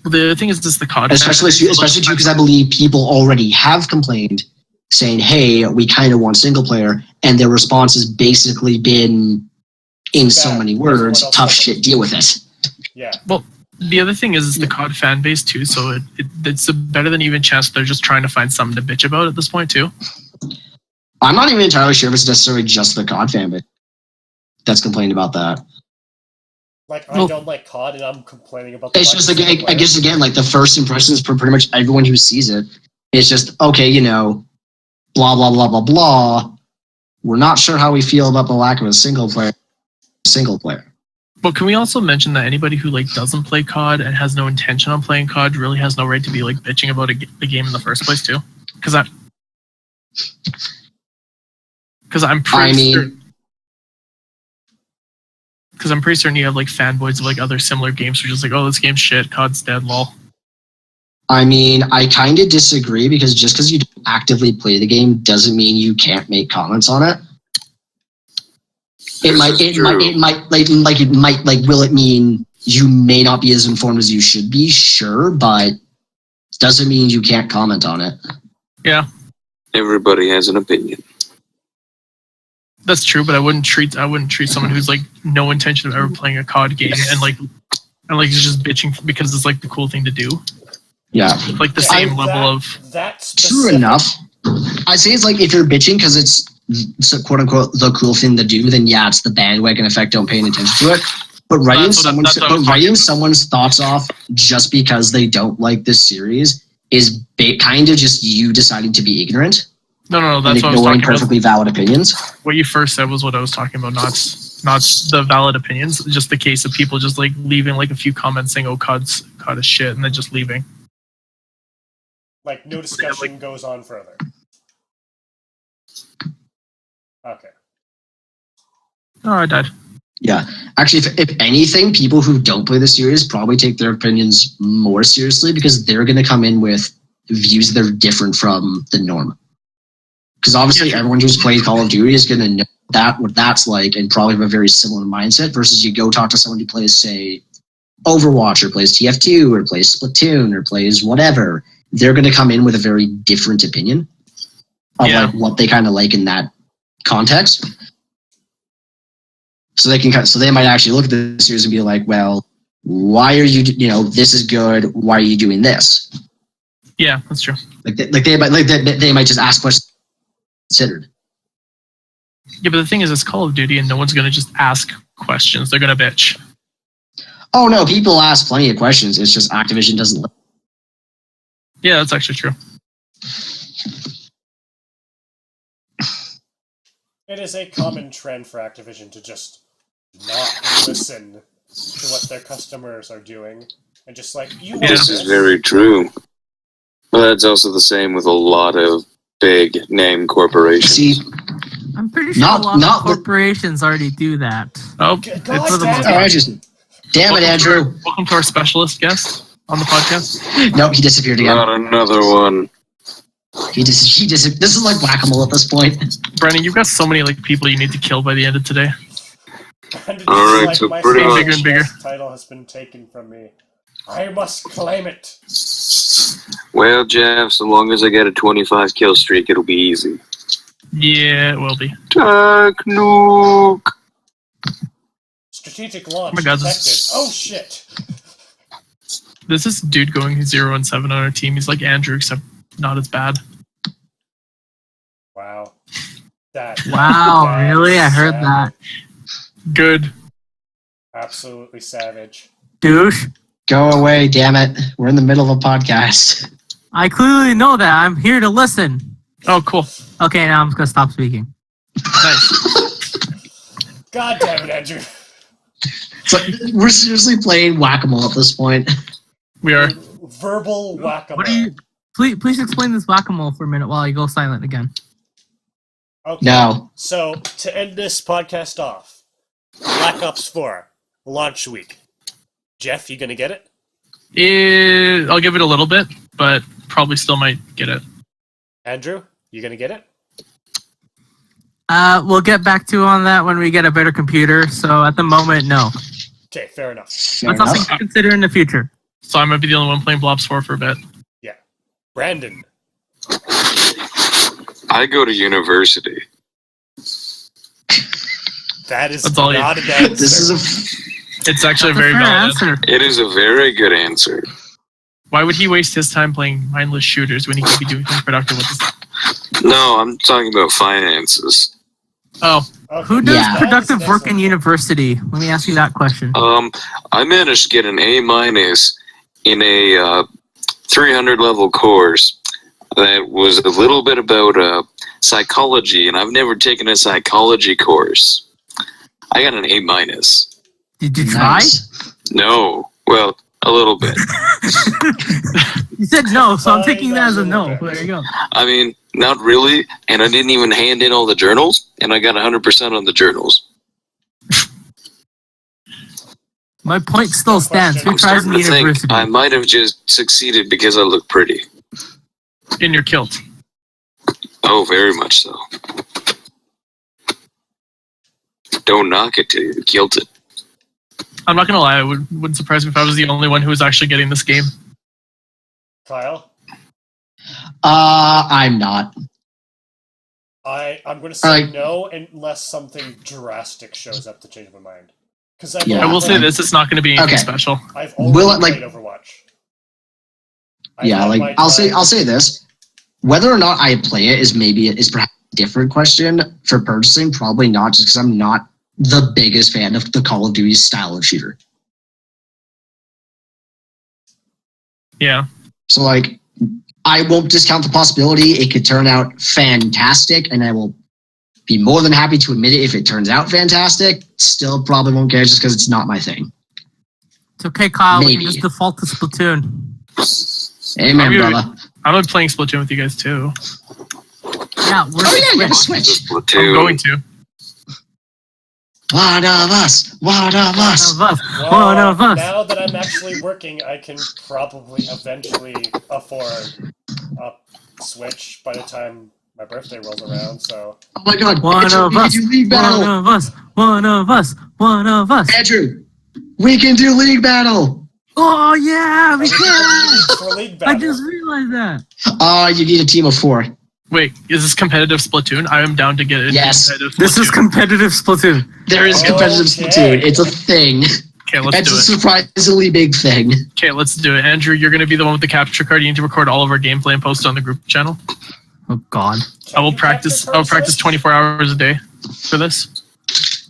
the thing is just the COD. Especially too, because I believe people already have complained, saying, "Hey, we kind of want single player," and their response has basically been, in so many words, "Tough shit, deal with it." Yeah. Well, the other thing is the COD fan base too, so it's a better than even chance they're just trying to find something to bitch about at this point too. I'm not even entirely sure if it's necessarily just the COD fan base that's complaining about that. Like, I don't like COD, and I'm complaining about the It's just, lack of like, single I guess, player. again, like, the first impressions for pretty much everyone who sees it, it's just, okay, you know, blah, blah, blah, blah, blah. We're not sure how we feel about the lack of a single player. But can we also mention that anybody who like doesn't play COD and has no intention on playing COD really has no right to be like bitching about the game in the first place too? Because I'm pretty certain you have like fanboys of like other similar games who are just like, oh, this game's shit, COD's dead, lol. I mean, I kind of disagree, because just because you don't actively play the game doesn't mean you can't make comments on it. Will it mean you may not be as informed as you should be? Sure, but doesn't mean you can't comment on it. Yeah. Everybody has an opinion. That's true, but I wouldn't treat someone who's like no intention of ever playing a COD game and like is just bitching because it's like the cool thing to do. Yeah. Like the same level of That's true enough. I say it's like if you're bitching because it's quote unquote the cool thing to do, then yeah, it's the bandwagon effect. Don't pay any attention to it. But writing someone's thoughts off just because they don't like this series is kind of just you deciding to be ignorant. No. and That's what I was ignoring talking about. perfectly valid opinions. What you first said was what I was talking about, not the valid opinions. Just the case of people just like leaving like a few comments saying, "Oh, COD's shit," and then just leaving. Like, no discussion goes on further. Okay. Oh, I died. Yeah. Actually, if anything, people who don't play the series probably take their opinions more seriously because they're going to come in with views that are different from the norm. Because obviously, everyone who's played Call of Duty is going to know what that's like and probably have a very similar mindset versus you go talk to someone who plays, say, Overwatch or plays TF2 or plays Splatoon or plays whatever. They're going to come in with a very different opinion of like what they kind of like in that context. So they might actually look at the series and be like, well, why are you, this is good. Why are you doing this? Yeah, that's true. They might just ask questions considered. Yeah, but the thing is, it's Call of Duty, and no one's gonna just ask questions. They're gonna bitch. Oh no, people ask plenty of questions. It's just Activision doesn't. Yeah, that's actually true. It is a common trend for Activision to just not listen to what their customers are doing and just like, you want This is very true. But that's also the same with a lot of big name corporations. See, I'm pretty sure a lot of corporations already do that. Oh, God damn it, Andrew. Welcome to our specialist guest on the podcast. Nope, he disappeared again. Not another one. He disappeared. This is like whack-a-mole at this point. Brandon, you've got so many like people you need to kill by the end of today. Alright, like, so my pretty much bigger and bigger. title has been taken from me. I must claim it. Well, Jeff, so long as I get a 25 kill streak, it'll be easy. Yeah, it will be. Tech nuke. Strategic launch Oh my God, detected. Oh shit. There's this dude going 0-7 on our team. He's like Andrew, except not as bad. Wow. Wow, really? I heard that. Good. Absolutely savage. Douche. Go away, damn it. We're in the middle of a podcast. I clearly know that. I'm here to listen. Oh, cool. Okay, now I'm just gonna stop speaking. Nice. God damn it, Andrew. So we're seriously playing whack-a-mole at this point. We are. Verbal whack-a-mole. What do you? Please explain this whack-a-mole for a minute while I go silent again. Okay. No. So, to end this podcast off, Black Ops 4, launch week. Jeff, you gonna get it? I'll give it a little bit, but probably still might get it. Andrew, you gonna get it? We'll get back to on that when we get a better computer. So at the moment, no. Okay, fair enough. Fair That's something enough. to consider in the future. So I might be the only one playing Blobs 4 for a bit. Yeah. Brandon. I go to university. That is That's all you- not an answer. This is It's actually a That's very fair valid answer. answer. It is a very good answer. Why would he waste his time playing mindless shooters when he could be doing something productive with his time? No, I'm talking about finances. Oh, Okay. Who does Yeah. productive That's work in okay. university? Let me ask you that question. I managed to get an A- in a 300 level course that was a little bit about psychology, and I've never taken a psychology course. I got an A-. Did you try? nice. No, well, a little bit. You said no, so I'm Fine, taking that as a no. okay. There you go. I mean, not really, and I didn't even hand in all the journals, and I got 100% on the journals. My point still stands. Who I'm tries in Starting to think university? I might have just succeeded because I look pretty. in your kilt. Oh, very much so. Don't knock it till you killed it. I'm not gonna lie, it wouldn't surprise me if I was the only one who was actually getting this game. Kyle? I'm not. I'm going to say Alright. no unless something drastic shows up to change my mind. Because Yeah. I will say this, it's not gonna be anything Okay. special. I've only Will it, like- played Overwatch. Yeah, like I'll say this. Whether or not I play it is perhaps a different question for purchasing. Probably not, just because I'm not the biggest fan of the Call of Duty style of shooter. Yeah. So like, I won't discount the possibility it could turn out fantastic, and I will be more than happy to admit it if it turns out fantastic. Still probably won't care just because it's not my thing. It's okay, Kyle. We Maybe. can just default to Splatoon. Amen, brother. I'm gonna be playing Splatoon with you guys too. Yeah, we're Oh yeah, you have a Switch. I'm Splatoon. going to. One of us. One of us. One of us. Well, One of us. now that I'm actually working, I can probably eventually afford a Switch by the time my birthday rolls around. So Oh my God. One Andrew, of we us. can do League Battle. One of us. One of us. One of us. Andrew, we can do League Battle. Oh yeah, we we can can. for League I Battle. just realized that. You need a team of 4. Wait, is this competitive Splatoon? I am down to get into Yes. competitive Splatoon. This is competitive Splatoon. There is competitive Okay. Splatoon. It's a thing. Okay, let's It's do a it. surprisingly big thing. Okay, let's do it. Andrew, you're gonna be the one with the capture card. You need to record all of our gameplay and post it on the group channel. Oh God. I will Can you practice. capture I will practice Switch? 24 hours a day for this.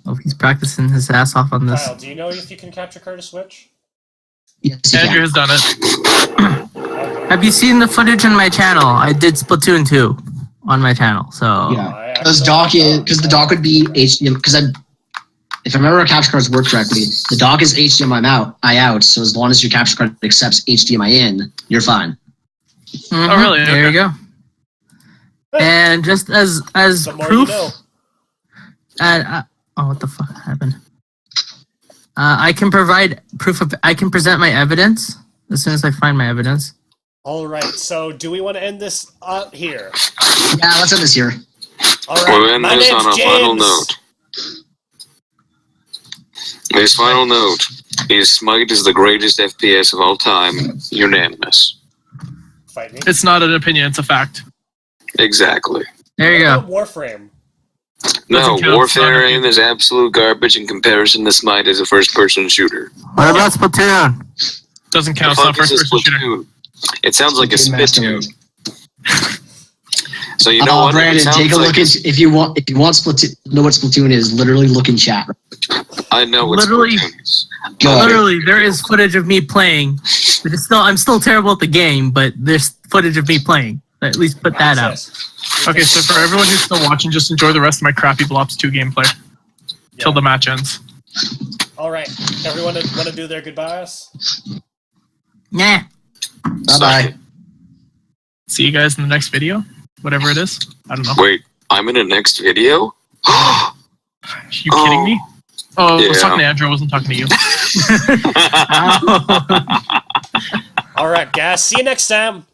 Oh, he's practicing his ass off on this. Kyle, do you know if you can capture card to Switch? Yes, you Andrew can. has done it. Okay. Have you seen the footage on my channel? I did Splatoon 2 on my channel. So Yeah. Because the dock would be HDMI. Because if I remember how capture cards work correctly, the dock is HDMI out. So as long as your capture card accepts HDMI in, you're fine. Mhm. Oh, really? There you Okay. go. And just as The more proof, you know. oh, what the fuck happened? I can provide proof of. I can present my evidence as soon as I find my evidence. All right. So, do we want to end this up here? Yeah, let's end this here. All We'll right. end My this name's on a final James. note. His final note is Smite is the greatest FPS of all time. Unanimous. Fight me. It's not an opinion. It's a fact. Exactly. There you What go. about Warframe? No, Doesn't count, Warfare Sonic. aim is absolute garbage in comparison to Smite as a first-person shooter. What about Splatoon? Doesn't The count. It's not fuck is first a person shooter. Splatoon? It sounds like a Splatoon Master spittoon. So you know what? It Brandon, sounds take a like look at if you want Splatoon. Know what Splatoon is? Literally look in chat. I know what Literally- Splatoon is. Go. Literally, there is footage of me playing. But I'm still terrible at the game. But there's footage of me playing. At least put that out. Yes. Okay, so for everyone who's still watching, just enjoy the rest of my crappy Blops 2 gameplay till the match ends. All right. Everyone want to do their goodbyes? Nah. Bye bye. See you guys in the next video, whatever it is. I don't know. Wait, I'm in the next video? You kidding me? Oh, I was Yeah. talking to Andrew. I wasn't talking to you. All right, guys. See you next time.